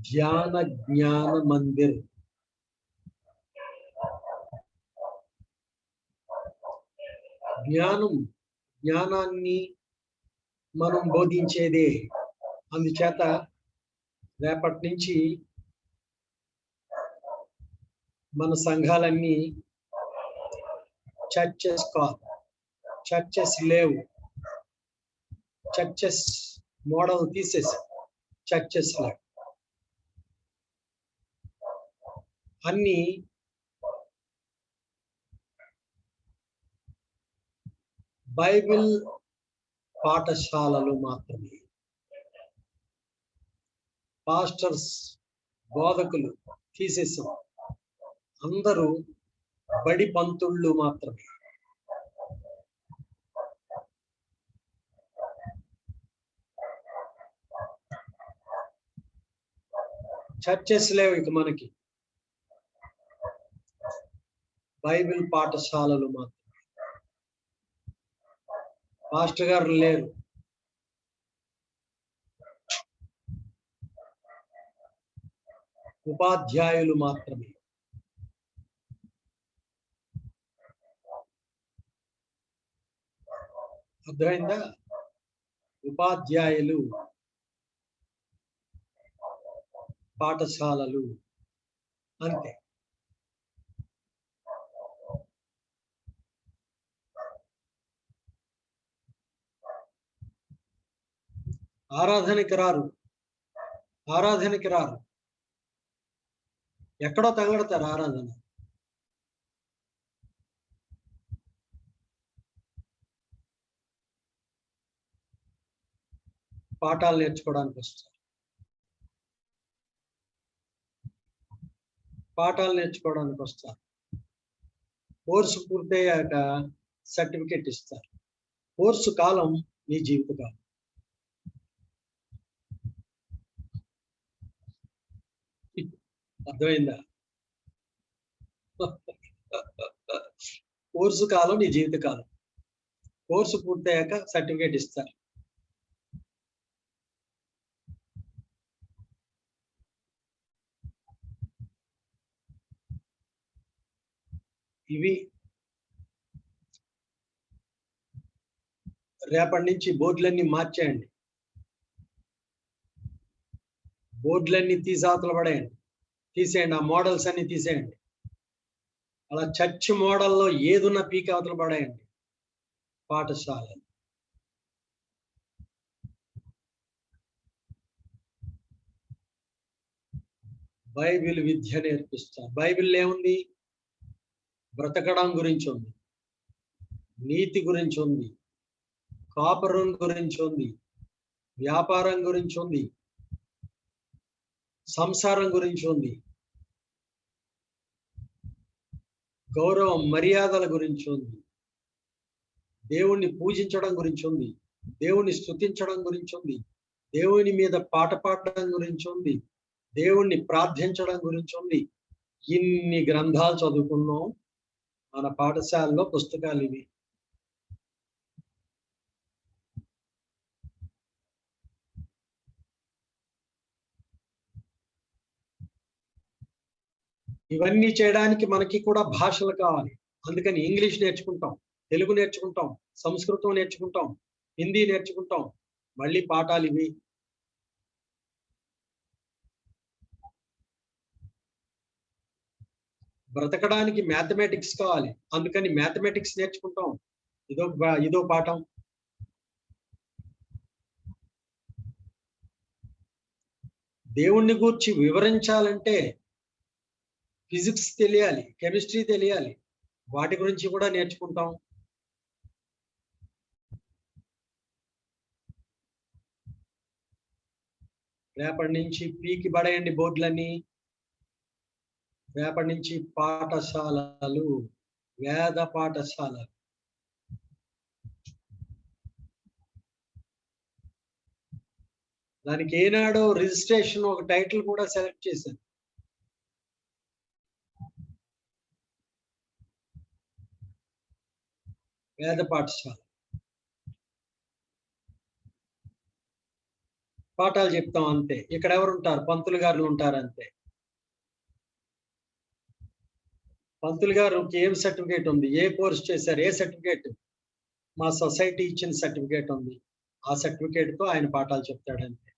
జ్ఞాన మందిర్. జ్ఞానాన్ని మనం బోధించేదే. అందుచేత రేపటి నుంచి మన సంఘాలన్నీ చర్చెస్ కాదు, చర్చెస్ లేవు, చర్చెస్ మోడల్ తీసేసి చర్చెస్ లేవు. అన్ని బైబిల్ పాఠశాలలు మాత్రమే. పాస్టర్స్, బోధకులు తీసేసాం, అందరూ బడి పంతుళ్ళు మాత్రమే. చర్చెస్ లేవు ఇక మనకి, బైబిల్ పాఠశాలలు మాత్రమే. పాస్టర్ గారు లేరు, ఉపాధ్యాయులు మాత్రమే. అర్థమైందా? ఉపాధ్యాయులు, పాఠశాలలు, అంతే. ఆరాధనకి రారు, ఎక్కడో తగలడతారు ఆరాధన. పాఠాలు నేర్చుకోవడానికి వస్తారు, కోర్సు పూర్తయ్యాక సర్టిఫికెట్ ఇస్తారు. కోర్సు కాలం నీ జీవితకాలం. అర్థమైందా? కోర్సు కాలం నీ జీవితకాలం. కోర్సు పూర్తయ్యాక సర్టిఫికేట్ ఇస్తారు. ఇవి రేపటి నుంచి బోర్డులన్నీ మార్చేయండి, బోర్డులన్నీ తీసాతలు పడేయండి, తీసేయండి, ఆ మోడల్స్ అన్ని తీసేయండి. అలా చర్చ్ మోడల్లో ఏదున్న పీక అవతల పడేయండి. పాఠశాల, బైబిల్ విద్య నేర్పిస్తారు. బైబిల్ ఏముంది? బ్రతకడం గురించి ఉంది, నీతి గురించి ఉంది, కాపురం గురించి ఉంది, వ్యాపారం గురించి ఉంది, సంసారం గురించి ఉంది, గౌరవం మర్యాదల గురించి ఉంది, దేవుణ్ణి పూజించడం గురించి ఉంది, దేవుణ్ణి స్తుతించడం గురించి ఉంది, దేవుని మీద పాట పాడడం గురించి ఉంది, దేవుణ్ణి ప్రార్థించడం గురించి ఉంది. ఇన్ని గ్రంథాలు చదువుకున్నాం మన పాఠశాలలో. పుస్తకాలు ఇవి. ఇవన్నీ చేయడానికి మనకి కూడా భాషలు కావాలి. అందుకని ఇంగ్లీష్ నేర్చుకుంటాం, తెలుగు నేర్చుకుంటాం, సంస్కృతం నేర్చుకుంటాం, హిందీ నేర్చుకుంటాం, మళ్ళీ పాఠాలు ఇవి. బ్రతకడానికి మ్యాథమెటిక్స్ కావాలి, అందుకని మ్యాథమెటిక్స్ నేర్చుకుంటాం, ఇదో పాఠం. దేవుణ్ణి గూర్చి వివరించాలంటే ఫిజిక్స్ తెలియాలి, కెమిస్ట్రీ తెలియాలి, వాటి గురించి కూడా నేర్చుకుంటాం. రేపటి నుంచి పీకి పడేయండి బోర్డులన్నీ. రేపటి నుంచి పాఠశాలలు, వేద పాఠశాలలు. దానికి ఏనాడో రిజిస్ట్రేషన్ ఒక టైటిల్ కూడా సెలెక్ట్ చేశాను. వేద పాఠశాల. పాఠాలు చెప్తాం అంతే. ఇక్కడ ఎవరు ఉంటారు? పంతులు గారు ఉంటారు అంతే. పంతులు గారికి ఏం సర్టిఫికేట్ ఉంది? ఏ కోర్స్ చేశారు? ఏ సర్టిఫికేట్? మా సొసైటీ ఇచ్చిన సర్టిఫికేట్ ఉంది. ఆ సర్టిఫికేట్ తో ఆయన పాఠాలు చెప్తాడు అంతే.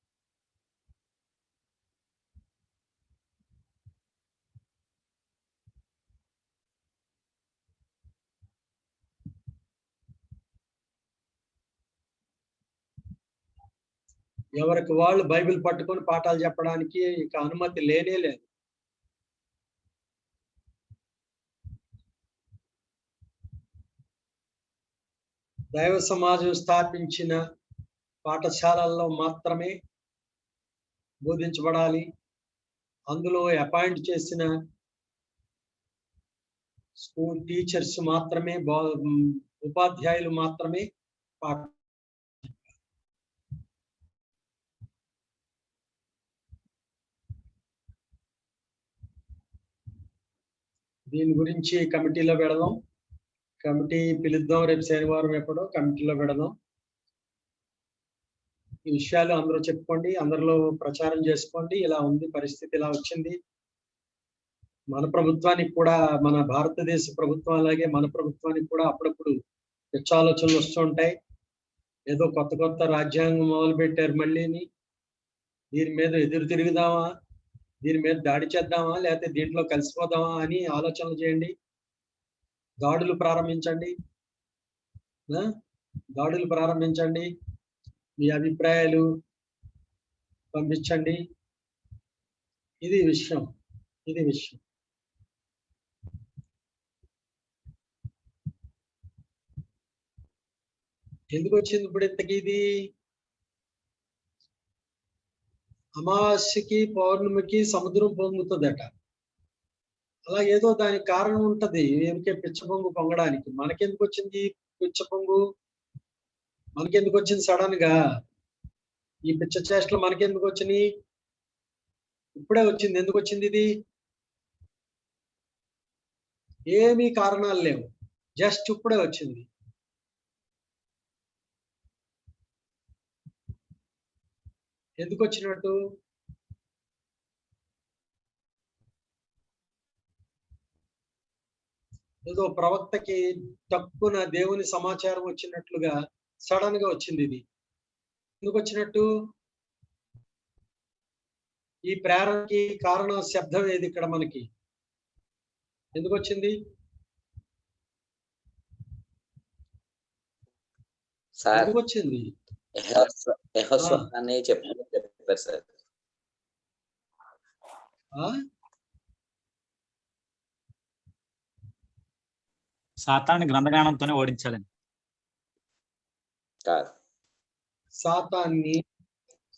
ఎవరికి వాళ్ళు బైబిల్ పట్టుకొని పాఠాలు చెప్పడానికి ఇక అనుమతి లేనే లేదు. దైవ సమాజం స్థాపించిన పాఠశాలల్లో మాత్రమే బోధించబడాలి. అందులో అపాయింట్ చేసిన స్కూల్ టీచర్స్ మాత్రమే, ఉపాధ్యాయులు మాత్రమే పాఠ. దీని గురించి కమిటీలో పెడదాం. కమిటీ పిలుద్దాం. రేపు శనివారం ఎప్పుడో కమిటీలో పెడదాం. ఈ విషయాలు అందరూ చెప్పుకోండి, అందరిలో ప్రచారం చేసుకోండి. ఇలా ఉంది పరిస్థితి, ఇలా వచ్చింది. మన ప్రభుత్వానికి కూడా, మన భారతదేశ ప్రభుత్వం అలాగే మన ప్రభుత్వానికి కూడా అప్పుడప్పుడు పిచ్చ ఆలోచనలు వస్తూ ఉంటాయి. ఏదో కొత్త కొత్త రాజ్యాంగం మొదలు పెట్టారు మళ్ళీని. దీని మీద ఎదురు తిరుగుదామా, దీని మీద దాడి చేద్దామా, లేకపోతే దీంట్లో కలిసిపోదామా అని ఆలోచనలు చేయండి. దాడులు ప్రారంభించండి. దాడులు ప్రారంభించండి. మీ అభిప్రాయాలు పంపించండి. ఇది విషయం. ఎందుకు వచ్చింది ఇప్పుడు ఇంతకీ ఇది? అమావాస్యకి పౌర్ణమికి సముద్రం పొంగుతుందట. అలా ఏదో దానికి కారణం ఉంటది. ఏమికే పిచ్చ పొంగు పొంగడానికి. మనకెందుకు వచ్చింది పిచ్చ పొంగు? మనకెందుకు వచ్చింది సడన్ గా ఈ పిచ్చ చేష్టలు? మనకెందుకు వచ్చినాయి? ఇప్పుడే వచ్చింది. ఎందుకు వచ్చింది ఇది? ఏమీ కారణాలు లేవు, జస్ట్ ఇప్పుడే వచ్చింది. ఎందుకు వచ్చినట్టు? ఏదో ప్రవక్తకి తక్కువ దేవుని సమాచారం వచ్చినట్లుగా సడన్ గా వచ్చింది ఇది. ఎందుకు వచ్చినట్టు? ఈ ప్రేరణకి కారణం శబ్దం ఏది ఇక్కడ మనకి? ఎందుకు వచ్చింది? ఎందుకు వచ్చింది? అని చెప్పారు సార్. సాతాన్ని గ్రంథజ్ఞానంతోనే ఓడించాలని.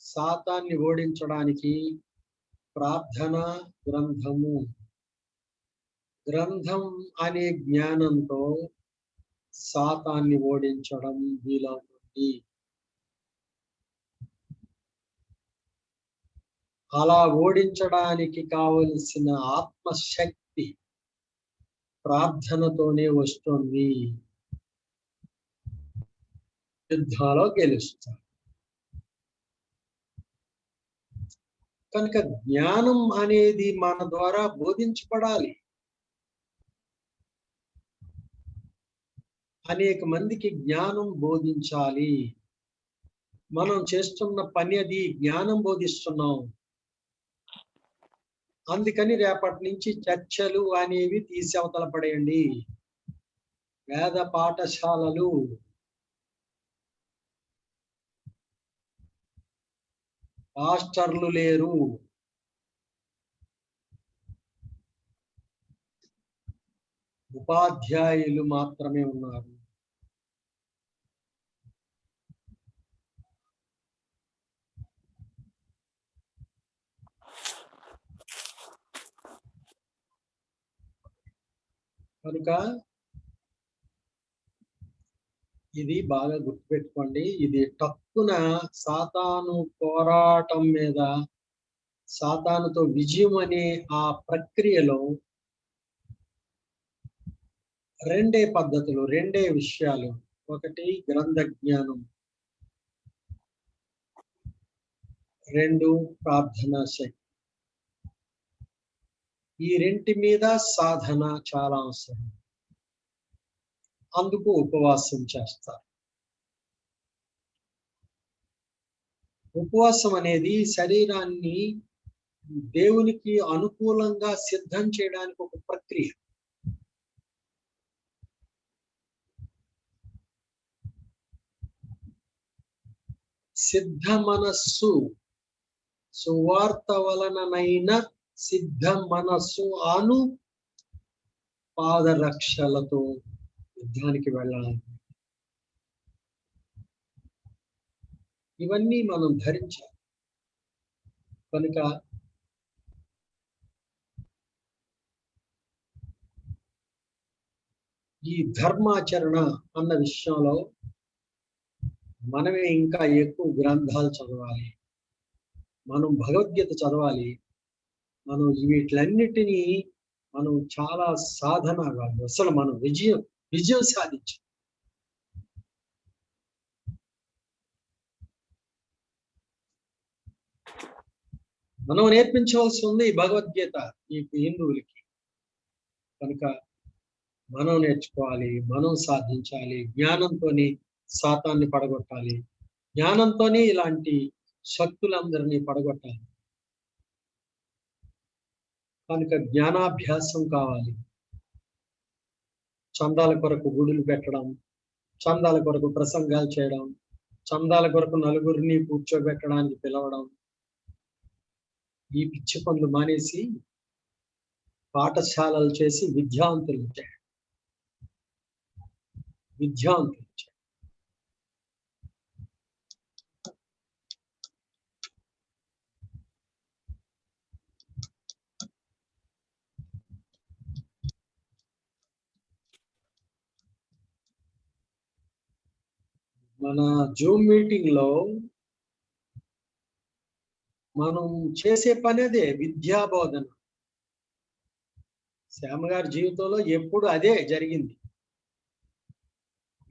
సాతాన్ని ఓడించడానికి ప్రార్థన గ్రంథం అనే జ్ఞానంతో సాతాన్ని ఓడించడం వీలవుతుంది. అలా ఓడించడానికి కావలసిన ఆత్మశక్తి ప్రార్థనతోనే వస్తుంది. యుద్ధాలో గెలుస్తారు. కనుక జ్ఞానం అనేది మన ద్వారా బోధించబడాలి. అనేక మందికి జ్ఞానం బోధించాలి. మనం చేస్తున్న పని అది, జ్ఞానం బోధిస్తున్నాం. అందుకని రేపటి నుంచి చర్చలు అనేవి తీసి అవతల పడేయండి. వేద పాఠశాలలు, పాస్టర్లు లేరు. ఉపాధ్యాయులు మాత్రమే ఉన్నారు. కనుక ఇది బాగా గుర్తుపెట్టుకోండి. ఇది టక్కున సాతాను పోరాటం మీద, సాతానుతో విజయం అనే ఆ ప్రక్రియలో రెండే పద్ధతులు, రెండే విషయాలు. ఒకటి గ్రంథ జ్ఞానం, రెండు ప్రార్థనా శక్తి. ఈ రెంటి మీద సాధన చాలా అవసరం. అందుకు ఉపవాసం చేస్తారు. ఉపవాసం అనేది శరీరాన్ని దేవునికి అనుకూలంగా సిద్ధం చేయడానికి ఒక ప్రక్రియ. సిద్ధ మనస్సు, సువార్త వలననైన సిద్ధ మనస్సు అను పాదరక్షలతో యుద్ధానికి వెళ్ళాలి. ఇవన్నీ మనం ధరించాలి. కనుక ఈ ధర్మాచరణ అన్న విషయంలో మనమే ఇంకా ఎక్కువ గ్రంథాలు చదవాలి. మనం భగవద్గీత చదవాలి. మనం వీటిలన్నిటినీ మనం చాలా సాధన కాదు, అసలు మనం విజయం సాధించాలి. మనం నేర్పించవలసి ఉంది భగవద్గీత ఈ హిందువులకి. కనుక మనం నేర్చుకోవాలి, మనం సాధించాలి. జ్ఞానంతోనే సాతాన్ని పడగొట్టాలి, జ్ఞానంతోనే ఇలాంటి శక్తులందరినీ పడగొట్టాలి. కనుక జ్ఞానాభ్యాసం కావాలి. చందాల కొరకు గుడులు పెట్టడం, చందాల కొరకు ప్రసంగాలు చేయడం, చందాల కొరకు నలుగురిని కూర్చోబెట్టడానికి పిలవడం, ఈ పిచ్చి పనులు మానేసి పాఠశాలలు చేసి విద్యావంతులు చేయాలి. మన జూమ్ మీటింగ్ లో మనం చేసే పని అదే, విద్యా బోధన. శ్యామ గారి జీవితంలో ఎప్పుడు అదే జరిగింది,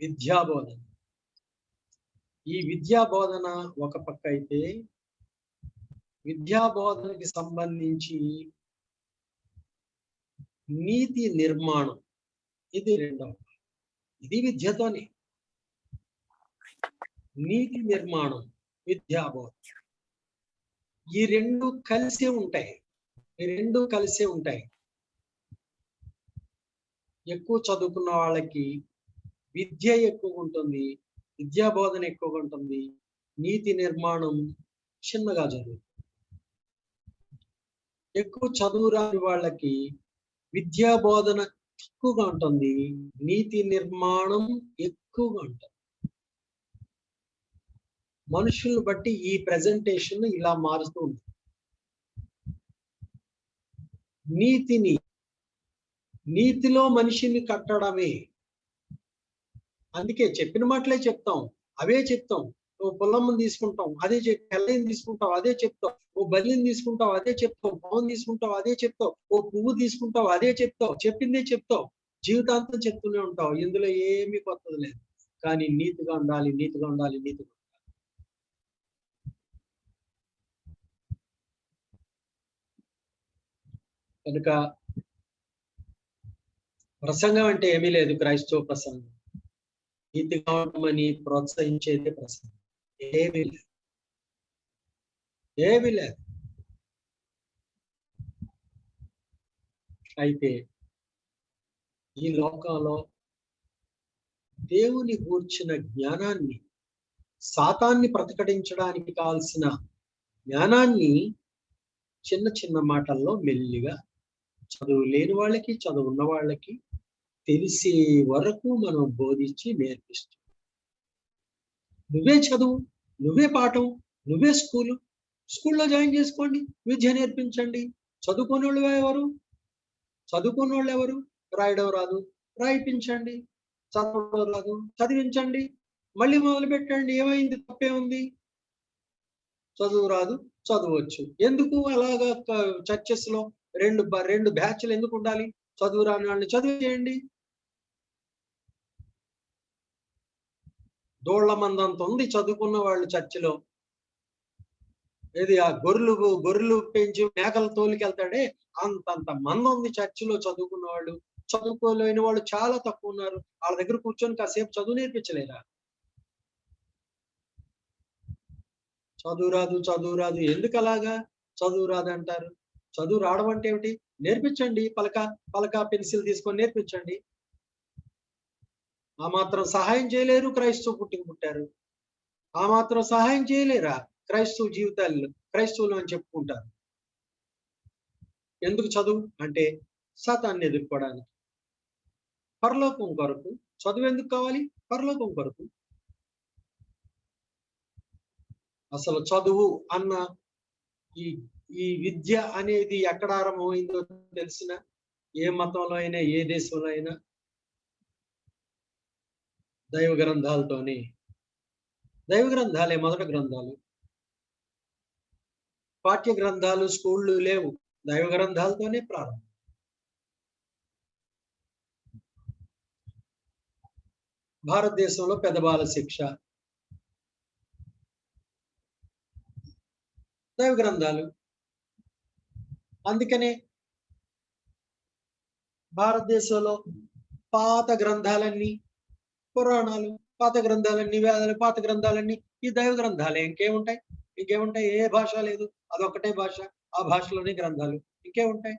విద్యా బోధన. ఈ విద్యా బోధన ఒక పక్క అయితే, విద్యా బోధనకి సంబంధించి నీతి నిర్మాణం ఇది రెండవ. ఇది విద్యతోనే. నీతి నిర్మాణం, విద్యా బోధన, ఈ రెండు కలిసే ఉంటాయి. ఎక్కువ చదువుకున్న వాళ్ళకి విద్య ఎక్కువ ఉంటుంది, విద్యా బోధన ఎక్కువగా ఉంటుంది, నీతి నిర్మాణం చిన్నగా జరుగుతుంది. ఎక్కువ చదువు రాని వాళ్ళకి విద్యా బోధన తక్కువగా ఉంటుంది, నీతి నిర్మాణం ఎక్కువగా ఉంటుంది. మనుషులను బట్టి ఈ ప్రెజెంటేషన్ ఇలా మారుతూ ఉంటుంది. నీతిలో మనిషిని కట్టడమే. అందుకే చెప్పిన మాటలే చెప్తాం, అవే చెప్తాం. ఓ పుల్లమ్మని తీసుకుంటాం, అదే తెల్లని తీసుకుంటావు, అదే చెప్తావు. ఓ బలిని తీసుకుంటావు, అదే చెప్తావు. పవన్ తీసుకుంటావు, అదే చెప్తావు. ఓ పువ్వు తీసుకుంటావు, అదే చెప్తావు. చెప్పిందే చెప్తావు, జీవితాంతం చెప్తూనే ఉంటావు. ఇందులో ఏమీ కొత్తది లేదు. కానీ నీతిగా ఉండాలి. కనుక ప్రసంగం అంటే ఏమీ లేదు, క్రైస్తవ ప్రసంగం. నీతిగా ఉండమని ప్రోత్సహించేదే ప్రసంగం. ఏమీ లేదు. అయితే ఈ లోకంలో దేవుని గూర్చిన జ్ఞానాన్ని, సాతాన్ని ప్రతిఘటించడానికి కావాల్సిన జ్ఞానాన్ని చిన్న చిన్న మాటల్లో మెల్లిగా చదువు లేని వాళ్ళకి, చదువు ఉన్న వాళ్ళకి తెలిసే వరకు మనం బోధించి నేర్పిస్తాం. నువ్వే చదువు, నువ్వే పాఠం, నువ్వే స్కూల్లో జాయిన్ చేసుకోండి, విద్య నేర్పించండి. చదువుకున్న వాళ్ళు ఎవరు? రాయడం రాదు, రాయిపించండి. చదవడం రాదు, చదివించండి. మళ్ళీ మొదలు పెట్టండి. ఏమైంది? తప్పే ఉంది? చదువు రాదు, చదవచ్చు. ఎందుకు అలాగా చర్చెస్ లో రెండు బ్యాచ్లు ఎందుకు ఉండాలి? చదువు రాని వాళ్ళని చదివేయండి. దోళ్ల మందంత ఉంది చదువుకున్న వాళ్ళు చర్చిలో. ఏది ఆ గొర్రెలు పెంచి మేకలు తోలికెళ్తాడే అంతంత మంది ఉంది చర్చిలో చదువుకున్న వాళ్ళు. చదువుకోలేని వాళ్ళు చాలా తక్కువ ఉన్నారు. వాళ్ళ దగ్గర కూర్చొని కాసేపు చదువు నేర్పించలేరా? చదువు రాదు ఎందుకు అలాగా? చదువు రాదు అంటారు. చదువు రావడం అంటే ఏమిటి? నేర్పించండి. పలక పెన్సిల్ తీసుకొని నేర్పించండి. ఆ మాత్రం సహాయం చేయలేరు? పుట్టారు. ఆ మాత్రం సహాయం చేయలేరా? క్రైస్తవ జీవితాల్లో క్రైస్తవులు అని చెప్పుకుంటారు. ఎందుకు చదువు అంటే? సాతాన్ని ఎదుర్కోవడానికి, పరలోకం కొరకు. చదువు ఎందుకు కావాలి? పరలోకం కొరకు. అసలు చదువు అన్న ఈ విద్య అనేది ఎక్కడ ఆరంభమైందో తెలిసిన? ఏ మతంలో అయినా, ఏ దేశంలో అయినా దైవ గ్రంథాలతోనే. దైవ గ్రంథాలే మొదటి గ్రంథాలు. పాఠ్య గ్రంథాలు, స్కూళ్ళు లేవు. దైవ గ్రంథాలతోనే ప్రారంభం. భారతదేశంలో పెద్ద బాల శిక్ష, దైవ గ్రంథాలు. అందుకనే భారతదేశంలో పాత గ్రంథాలన్నీ, పురాణాలు, పాత గ్రంథాలన్నీ, వేదాలు, పాత గ్రంథాలన్నీ ఈ దైవ గ్రంథాలే. ఇంకేముంటాయి? ఏ భాష లేదు, అదొక్కటే భాష. ఆ భాషలోనే గ్రంథాలు, ఇంకేముంటాయి?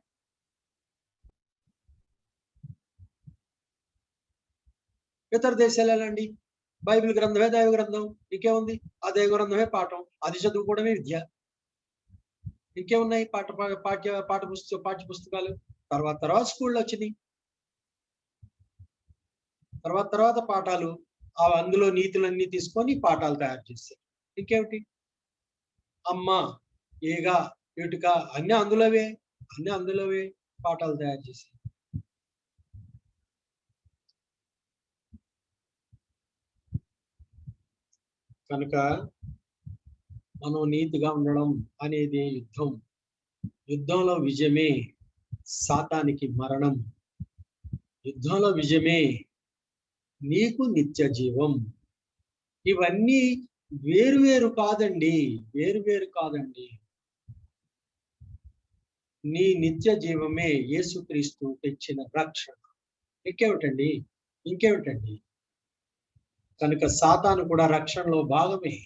ఇతర దేశాలు ఎలా అండి? బైబిల్ గ్రంథమే దైవ గ్రంథం, ఇంకేముంది? ఆ దైవ గ్రంథమే పాఠం, అది చదువుకోవడమే విద్య. ఇంకేమున్నాయి? పాఠ్య పుస్తకాలు. తర్వాత స్కూళ్ళు వచ్చినాయి. తర్వాత పాఠాలు, అందులో నీతులన్నీ తీసుకొని పాఠాలు తయారు చేశారు. ఇంకేమిటి? అమ్మ, ఈగ, ఇటుక అన్ని అందులోవే పాఠాలు తయారు చేశారు. కనుక మనం నీతిగా ఉండడం అనేది యుద్ధంలో విజయమే సాతానికి మరణం. యుద్ధంలో విజయమే నీకు నిత్య జీవం. ఇవన్నీ వేరు కాదండి. నీ నిత్య జీవమే యేసుక్రీస్తు తెచ్చిన రక్షణ. ఇంకేమిటండి? కనుక సాతాను కూడా రక్షణలో భాగమే.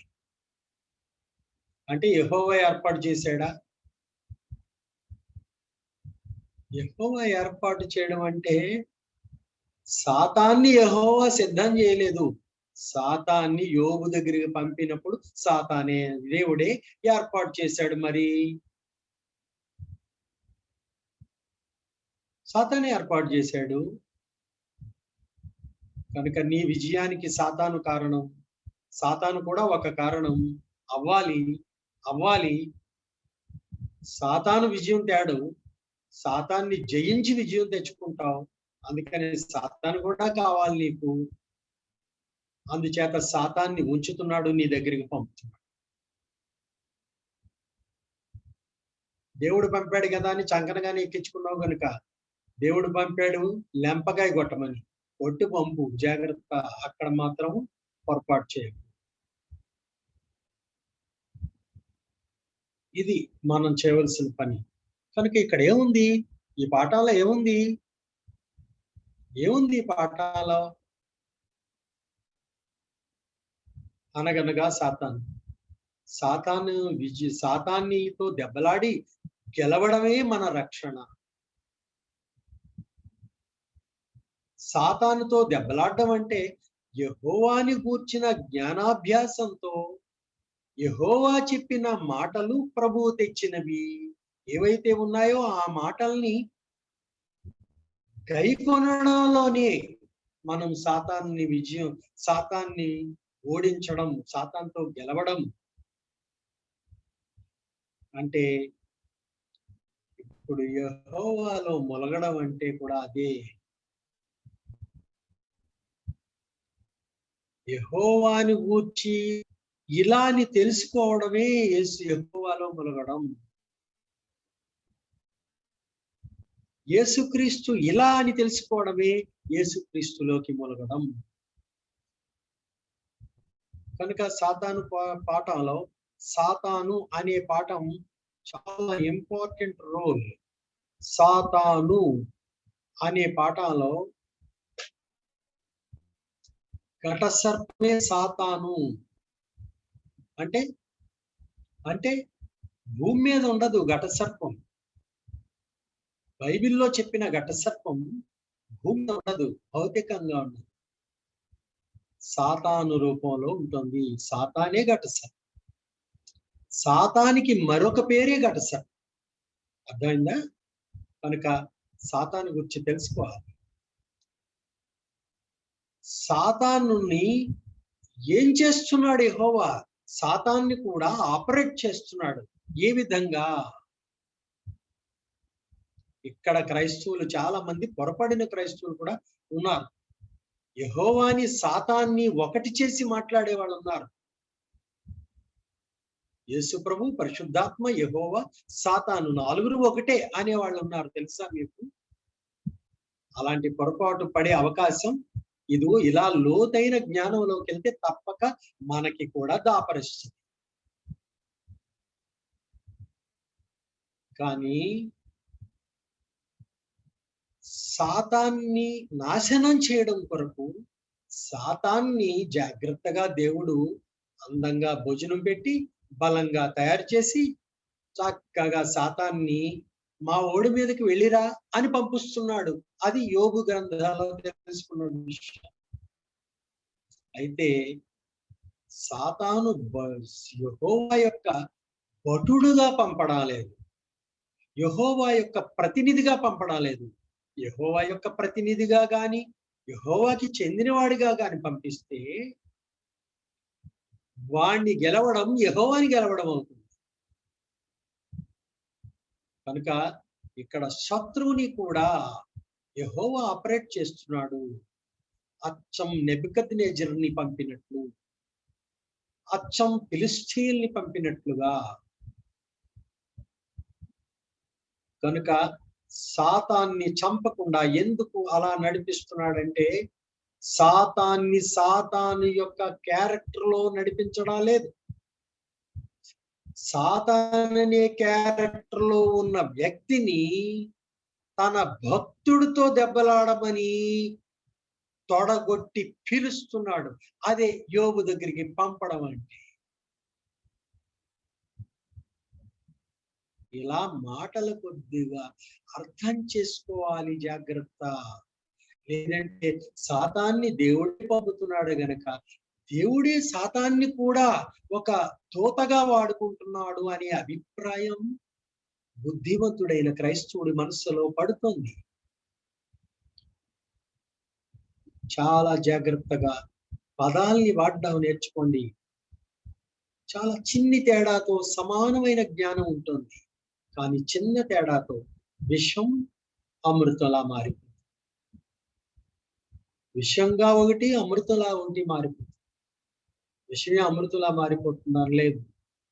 అంటే యెహోవా ఏర్పాటు చేశాడా? యెహోవా ఏర్పాటు చేయడం అంటే సాతాన్ని యెహోవా సిద్ధం చేయలేదు. సాతాన్ని యోబు దగ్గరికి పంపినప్పుడు సాతానే దేవుడే ఏర్పాటు చేశాడు. మరి సాతానే ఏర్పాటు చేశాడు. కనుక నీ విజయానికి సాతాను కారణం. సాతాను కూడా ఒక కారణం. అవ్వాలి. సాతాను విజయం తేడు. సాతాన్ని జయించి విజయం తెచ్చుకుంటావు. అందుకని సాతాను కూడా కావాలి నీకు. అందుచేత సాతాన్ని ఉంచుతున్నాడు, నీ దగ్గరికి పంపుతున్నాడు. దేవుడు పంపాడు కదా అని చంకనగానే ఎక్కించుకున్నావు కనుక దేవుడు పంపాడు లెంపకాయ కొట్టమని. కొట్టు పంపు, జాగ్రత్త. అక్కడ మాత్రం పొరపాటు చేయకు. ఇది మనం చేయవలసిన పని. కనుక ఇక్కడ ఏముంది? ఈ పాఠాల్లో ఏముంది? ఈ పాఠాల్లో? అనగనగా సాతాన్నితో దెబ్బలాడి గెలవడమే మన రక్షణ. సాతానుతో దెబ్బలాడడం అంటే యెహోవాని గూర్చిన జ్ఞానాభ్యాసంతో, యెహోవా చెప్పిన మాటలు ప్రభువు తెచ్చినవి ఏవైతే ఉన్నాయో ఆ మాటల్ని గైకొనడంలోనే మనం సాతాన్ని ఓడించడం, సాతాన్తో గెలవడం అంటే ఇప్పుడు యెహోవాలో మొలగడం అంటే కూడా అదే. యెహోవాని గూర్చి ఇలా అని తెలుసుకోవడమే యెహోవాలో మొలగడం. యేసుక్రీస్తు ఇలా అని తెలుసుకోవడమే యేసుక్రీస్తులోకి మొలగడం. కనుక సాతాను పాఠంలో సాతాను అనే పాఠం చాలా ఇంపార్టెంట్ రోల్. సాతాను అనే పాఠంలో ఘట సర్పమే సాతాను అంటే అంటే భూమి మీద ఉండదు ఘట సర్పం. బైబిల్లో చెప్పిన ఘట సర్పం భూమి మీద ఉండదు, భౌతికంగా ఉండదు, సాతాను రూపంలో ఉంటుంది. సాతానే ఘట సర్పం. సాతానికి మరొక పేరే ఘట సర్పం. అర్థమైందా? కనుక సాతాను గురించి తెలుసుకోవాలి. సాతానుని ఏం చేస్తున్నాడు యెహోవా? సాతాన్ని కూడా ఆపరేట్ చేస్తున్నాడు. ఏ విధంగా? ఇక్కడ క్రైస్తవులు చాలా మంది పొరపడిన క్రైస్తవులు కూడా ఉన్నారు. యెహోవాని సాతాన్ని ఒకటి చేసి మాట్లాడే వాళ్ళు ఉన్నారు. యేసు ప్రభు, పరిశుద్ధాత్మ, యెహోవా, సాతాను నాలుగురు ఒకటే అనేవాళ్ళు ఉన్నారు. తెలుసా మీకు? అలాంటి పొరపాటు పడే అవకాశం ఇదిగో ఇలా లోతైన జ్ఞానంలోకి వెళ్తే తప్పక మనకి కూడా దాపరిస్తుంది. కానీ సాతాన్ని నాశనం చేయడం కొరకు సాతాన్ని జాగ్రత్తగా దేవుడు అందంగా భోజనం పెట్టి బలంగా తయారు చేసి చక్కగా సాతాన్ని మా ఓడి మీదకి వెళ్ళిరా అని పంపిస్తున్నాడు. అది యోబు గ్రంథాలలో తెలుసుకున్న విషయం. అయితే సాతాను యెహోవా యొక్క భటుడుగా పంపడం లేదు, యెహోవా యొక్క ప్రతినిధిగా పంపడం లేదు. యెహోవా యొక్క ప్రతినిధిగా గాని యెహోవాకి చెందినవాడిగా గాని పంపిస్తే వాణ్ణి గెలవడం యెహోవాని గెలవడం అవుతుంది. కనుక ఇక్కడ శత్రువుని కూడా యెహోవా ఆపరేట్ చేస్తున్నాడు. అచ్చం నెబుకద్నెజరుని పంపినట్లు, అచ్చం ఫిలిష్తీయుల్ని పంపినట్లుగా. కనుక సాతాన్ని చంపకుండా ఎందుకు అలా నడిపిస్తున్నాడంటే సాతాన్ని సాతాను యొక్క క్యారెక్టర్ లో నడిపించడం లేదు. సాతాన్ అనే క్యారెక్టర్ లో ఉన్న వ్యక్తిని తన భక్తుడితో దెబ్బలాడమని తొడగొట్టి పిలుస్తున్నాడు. అదే యోబు దగ్గరికి పంపడం అంటే. ఇలా మాటల కొద్దిగా అర్థం చేసుకోవాలి, జాగ్రత్త. లేదంటే సాతాన్ని దేవుడే పంపుతున్నాడు గనక దేవుడే సాతాన్ని కూడా ఒక తోతగా వాడుకుంటున్నాడు అనే అభిప్రాయం బుద్ధిమంతుడైన క్రైస్తవుడి మనస్సులో పడుతుంది. చాలా జాగ్రత్తగా పదాల్ని వాడడం నేర్చుకోండి. చాలా చిన్ని తేడాతో సమానమైన జ్ఞానం ఉంటుంది, కానీ చిన్న తేడాతో విషం అమృతలా మారిపోతుంది. విషంగా ఒకటి, అమృతలా ఒకటి మారిపోతుంది. విషమే అమృతలా మారిపోతున్నారు లేదు,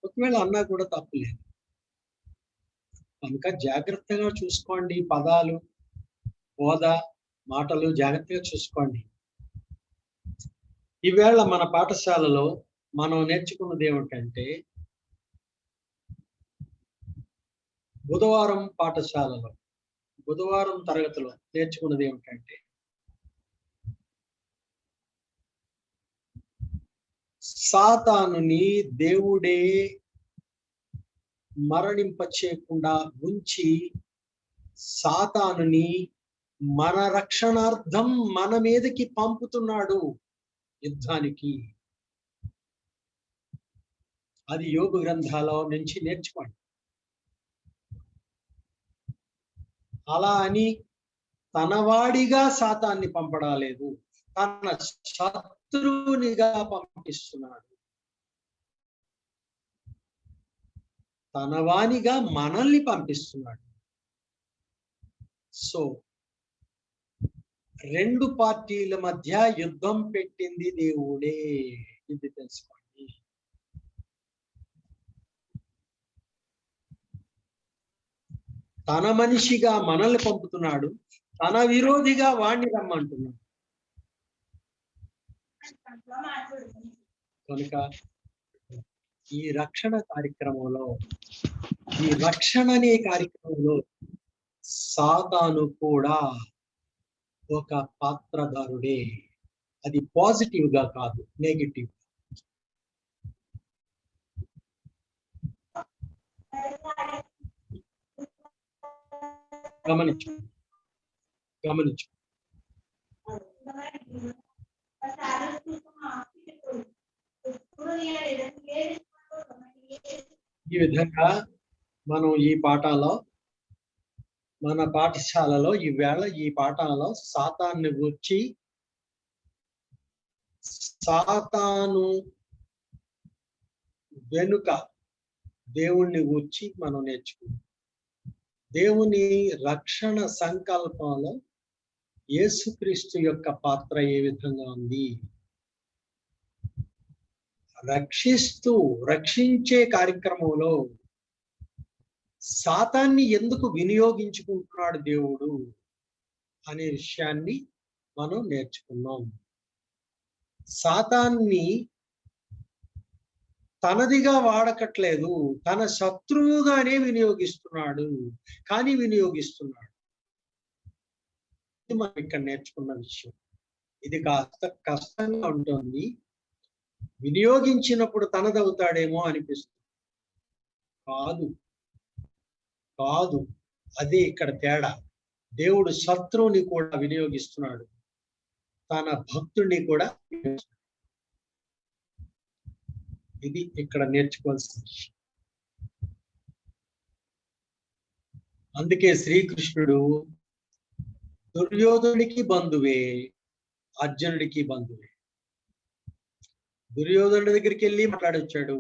ఒకవేళ అన్నా కూడా తప్పులేదు. కనుక జాగ్రత్తగా చూసుకోండి. పదాలు, బోధ, మాటలు జాగ్రత్తగా చూసుకోండి. ఈవేళ మన పాఠశాలలో మనం నేర్చుకున్నది ఏమిటంటే, బుధవారం పాఠశాలలో బుధవారం తరగతిలో నేర్చుకున్నది ఏమిటంటే సాతానుని దేవుడే మరణింపచేయకుండా ఉంచి సాతానుని మన రక్షణార్థం మన మీదకి పంపుతున్నాడు యుద్ధానికి. అది యోబు గ్రంథాల నుంచి నేర్చుకోండి. అలా అని తనవాడిగా సాతాన్ని పంపడాలేదు, తన శత్రువునిగా పంపిస్తున్నాడు. తనవానిగా మనల్ని పంపిస్తున్నాడు. సో రెండు పార్టీల మధ్య యుద్ధం పెట్టింది దేవుడే, ఇది తెలుసుకోండి. తన మనిషిగా మనల్ని పంపుతున్నాడు, తన విరోధిగా వాణ్ణి రమ్మంటున్నాడు. కనుక ఈ రక్షణ కార్యక్రమంలో, ఈ రక్షణ అనే కార్యక్రమంలో సాతాను కూడా ఒక పాత్రధారుడే. అది పాజిటివ్ గా కాదు, నెగిటివ్. గమనించు గమనించు ఈ విధంగా మనం ఈ పాఠాల్లో, మన పాఠశాలలో ఈవేళ ఈ పాఠాలలో సాతాన్ని గూర్చి, సాతాను వెనుక దేవుణ్ణి గూర్చి మనం నేర్చుకున్నాం. దేవుని రక్షణ సంకల్పంలో యేసుక్రీస్తు యొక్క పాత్ర ఏ విధంగా ఉంది, రక్షించే కార్యక్రమంలో సాతాన్ని ఎందుకు వినియోగించుకుంటున్నాడు దేవుడు అనే విషయాన్ని మనం నేర్చుకున్నాం. సాతాన్ని తనదిగా వాడకట్లేదు, తన శత్రువుగానే వినియోగిస్తున్నాడు, కానీ వినియోగిస్తున్నాడు. ఇది మనం ఇక్కడ నేర్చుకున్న విషయం. ఇది కాస్త కష్టంగా ఉంటుంది. వినియోగించినప్పుడు తనదవుతాడేమో అనిపిస్తుంది. కాదు కాదు, అదే ఇక్కడ తేడా. దేవుడు శత్రువుని కూడా వినియోగిస్తున్నాడు, తన భక్తుడిని కూడా. ఇది ఇక్కడ నేర్చుకోవాల్సిన విషయం. అందుకే శ్రీకృష్ణుడు దుర్యోధనుడికి బంధువే, అర్జునుడికి బంధువే. దుర్యోధనుడి దగ్గరికి వెళ్ళి మాట్లాడొచ్చాడు,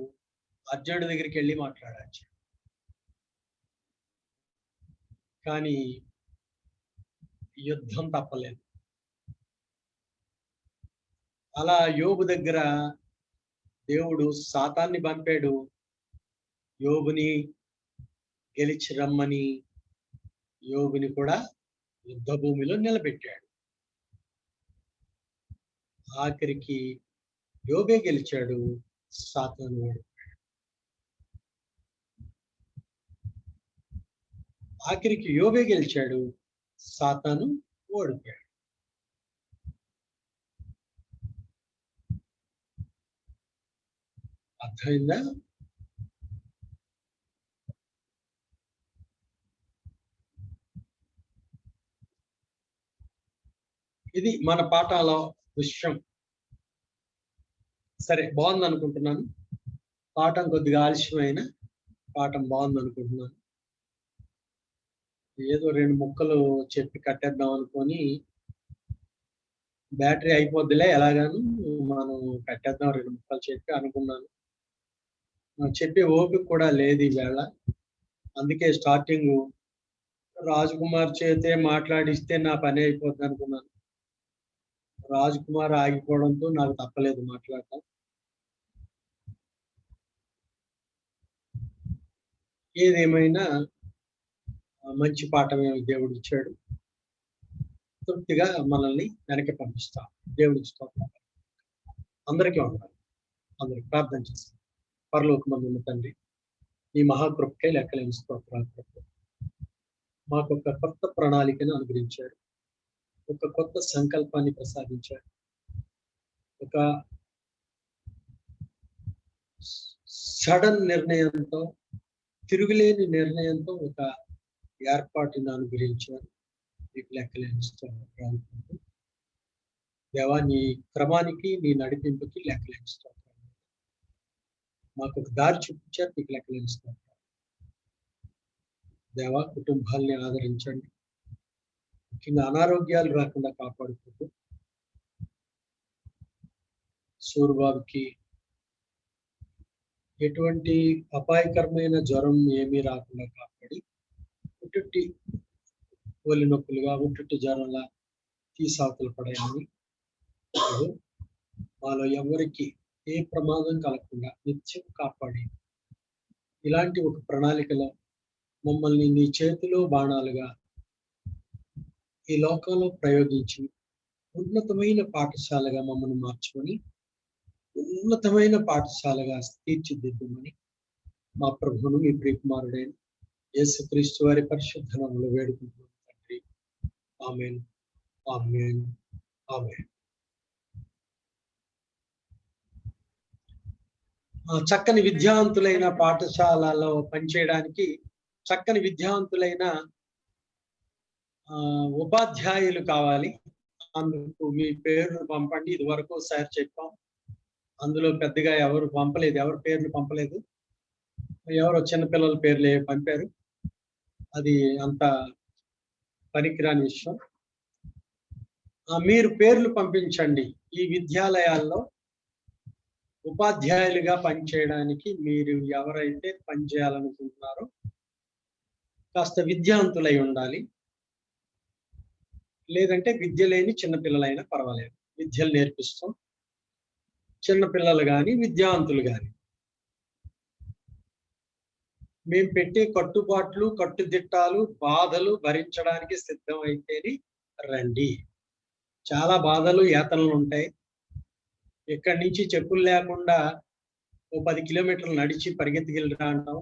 అర్జునుడి దగ్గరికి వెళ్ళి మాట్లాడొచ్చాడు. కానీ యుద్ధం తప్పలేదు. అలా యోబు దగ్గర దేవుడు సాతాన్ని పంపాడు, యోబుని గెలిచి రమ్మని యోబుని కూడా యుద్ధ భూమిలో నిలబెట్టాడు. ఆఖరికి యోబే గెలిచాడు, సాతాను ఓడిపోయాడు. ఆఖరికి యోబే గెలిచాడు, సాతాను ఓడిపోయాడు. అర్థమైందా? ఇది మన పాఠాల విషయం. సరే, బాగుంది అనుకుంటున్నాను. పాఠం కొద్దిగా ఆలస్యమైన పాఠం బాగుంది అనుకుంటున్నాను. ఏదో 2 ముక్కలు చెప్పి కట్టేద్దాం అనుకొని, బ్యాటరీ అయిపోద్దిలే ఎలాగాను, మనం కట్టేద్దాం 2 ముక్కలు చెప్పి అనుకున్నాను. చెప్పే ఓపిక కూడా లేదు ఈవేళ. అందుకే స్టార్టింగ్ రాజ్ కుమార్ చేతే మాట్లాడిస్తే నా పని అయిపోద్ది అనుకున్నాను. రాజ్ కుమార్ ఆగిపోవడంతో నాకు తప్పలేదు మాట్లాడటం. ఏదేమైనా మంచి పాఠమే దేవుడు ఇచ్చాడు. తృప్తిగా మనల్ని వెనక్కి పంపిస్తాం. దేవుడికి స్తోత్రం. అందరికీ వందనాలు. అందరికి ప్రార్థన చేస్తాం. పరలోకమందున్న తండ్రి, ఈ మహాకృపకై లెక్కలేని స్తోత్రాలు ప్రభు. మాకు ఒక కొత్త ప్రణాళికను అనుగ్రహించారు, ఒక కొత్త సంకల్పాన్ని ప్రసాదించారు, ఒక సడన్ నిర్ణయంతో, తిరుగులేని నిర్ణయంతో ఒక ఏర్పాటును అనుగ్రహించారు. మీకు లెక్కలేని స్తోత్రాలు. దేవా, నీ క్రమానికి, నీ నడిపింపుకి లెక్కలేని స్తోత్రాలు. మాకు ఒక దారి చూపించారు, మీకు లెక్కలేని స్తోత్రాలు. దేవా, కుటుంబాల్ని ఆదరించండి. ముఖ్యంగా అనారోగ్యాలు రాకుండా కాపాడుకుంటూ సూర్యబాబుకి ఎటువంటి అపాయకరమైన జ్వరం ఏమీ రాకుండా కాపాడి ఉట్టుట్టి ఒళ్ళు నొప్పులుగా ఉట్టుట్టి జ్వరంలా తీసాకులు పడాయని మాలో ఎవరికి ఏ ప్రమాదం కలగకుండా నిత్యం కాపాడి ఇలాంటి ఒక ప్రణాళికలో మమ్మల్ని నీ చేతిలో బాణాలుగా ఈ లోకంలో ప్రయోగించి ఉన్నతమైన పాఠశాలగా మమ్మల్ని మార్చుకొని ఉన్నతమైన పాఠశాలగా తీర్చిదిద్దమని మా ప్రభువును మీ ప్రియకుమారుడైన యేసుక్రీస్తు వారి పరిశుద్ధ నామములో వేడుకుంటున్నాం తండ్రి. ఆమేన్, ఆమేన్, ఆమేన్. చక్కని విద్యావంతులైన పాఠశాలలో పనిచేయడానికి చక్కని విద్యావంతులైన ఉపాధ్యాయులు కావాలి. అందుకు మీ పేర్లు పంపండి. ఇది వరకు సార్ చెప్పాం, అందులో పెద్దగా ఎవరు పంపలేదు, ఎవరు పేర్లు పంపలేదు. ఎవరో చిన్నపిల్లల పేర్లు పంపారు, అది అంత పనికిరాని విషయం. మీరు పేర్లు పంపించండి. ఈ విద్యాలయాల్లో ఉపాధ్యాయులుగా పనిచేయడానికి మీరు ఎవరైతే పనిచేయాలనుకుంటున్నారో కాస్త విద్యావంతులై ఉండాలి. లేదంటే విద్య లేని చిన్నపిల్లలైనా పర్వాలేదు, విద్యలు నేర్పిస్తాం. చిన్నపిల్లలు కానీ విద్యావంతులు కానీ మేము పెట్టే కట్టుబాట్లు కట్టుదిట్టాలు బాధలు భరించడానికి సిద్ధమైతేనే రండి. చాలా బాధలు యాతనలు ఉంటాయి. ఇక్కడి నుంచి చెప్పులు లేకుండా ఓ 10 కిలోమీటర్లు నడిచి పరిగెత్తికెళ్ళిరా అంటాం,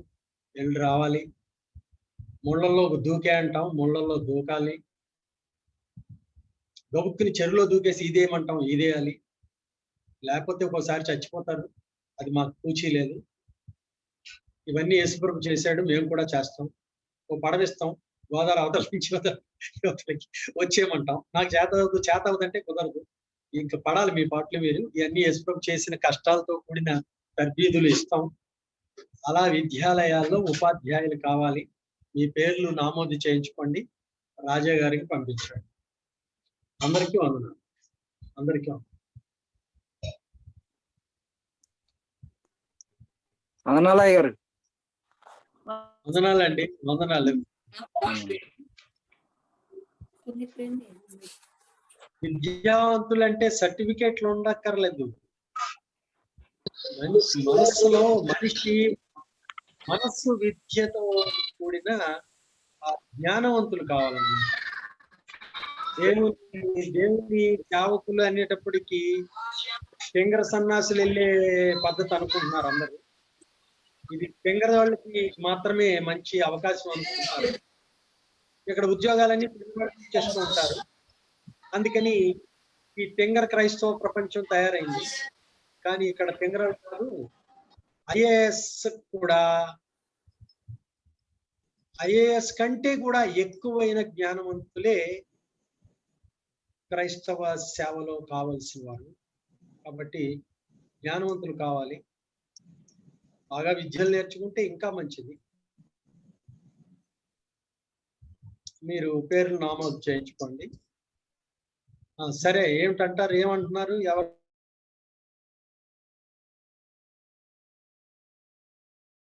వెళ్ళి రావాలి. ముళ్ళల్లో దూకే అంటాం, ముళ్ళల్లో దూకాలి. గబుక్కుని చెరువులో దూకేసి ఇదేమంటాం, ఇదేయాలి. లేకపోతే ఒక్కోసారి చచ్చిపోతారు, అది మాకు పూచీ లేదు. ఇవన్నీ యేసుప్రభు చేశాడు, మేము కూడా చేస్తాం. ఓ పడవిస్తాం, గోదావరి అవతల నుంచి వచ్చేయమంటాం. నాకు చేత అవుతుంటే కుదరదు, ఇంకా పడాలి మీ పాటలు మీరు. ఇవన్నీ యేసుప్రభు చేసిన కష్టాలతో కూడిన తర్బీదులు ఇస్తాం. అలా విద్యాలయాల్లో ఉపాధ్యాయులు కావాలి. మీ పేర్లు నామోదు చేయించుకోండి, రాజా గారికి పంపించండి. అందరికీ వందనాలు, అందరికీ వందనాలు గారు. వందనాలండి, వందనాలు. విద్యావంతులంటే సర్టిఫికేట్లు ఉండక్కర్లేదు. మనస్సు విద్యతో కూడిన ఆ జ్ఞానవంతులు కావాలన్నమాట. దేవుని సేవకులు అనేటప్పటికీ ఫింగర్ సన్నాసులు వెళ్ళే పద్ధతి అనుకుంటున్నారు అందరూ. ఇది ఫింగర్ వాళ్ళకి మాత్రమే మంచి అవకాశం అనుకుంటున్నారు. ఇక్కడ ఉద్యోగాలన్నీ చేస్తూ ఉంటారు. అందుకని ఈ ఫింగర్ క్రైస్తవ ప్రపంచం తయారైంది. కానీ ఇక్కడ ఫింగర్ కాదు, ఐఏఎస్ కంటే కూడా ఎక్కువైన జ్ఞానవంతులే క్రైస్తవ సేవలో కావలసిన వారు. కాబట్టి జ్ఞానవంతులు కావాలి. బాగా విద్యలు నేర్చుకుంటే ఇంకా మంచిది. మీరు పేర్లు నామోదు చేయించుకోండి. సరే, ఏమిటంటారు, ఏమంటున్నారు, ఎవరు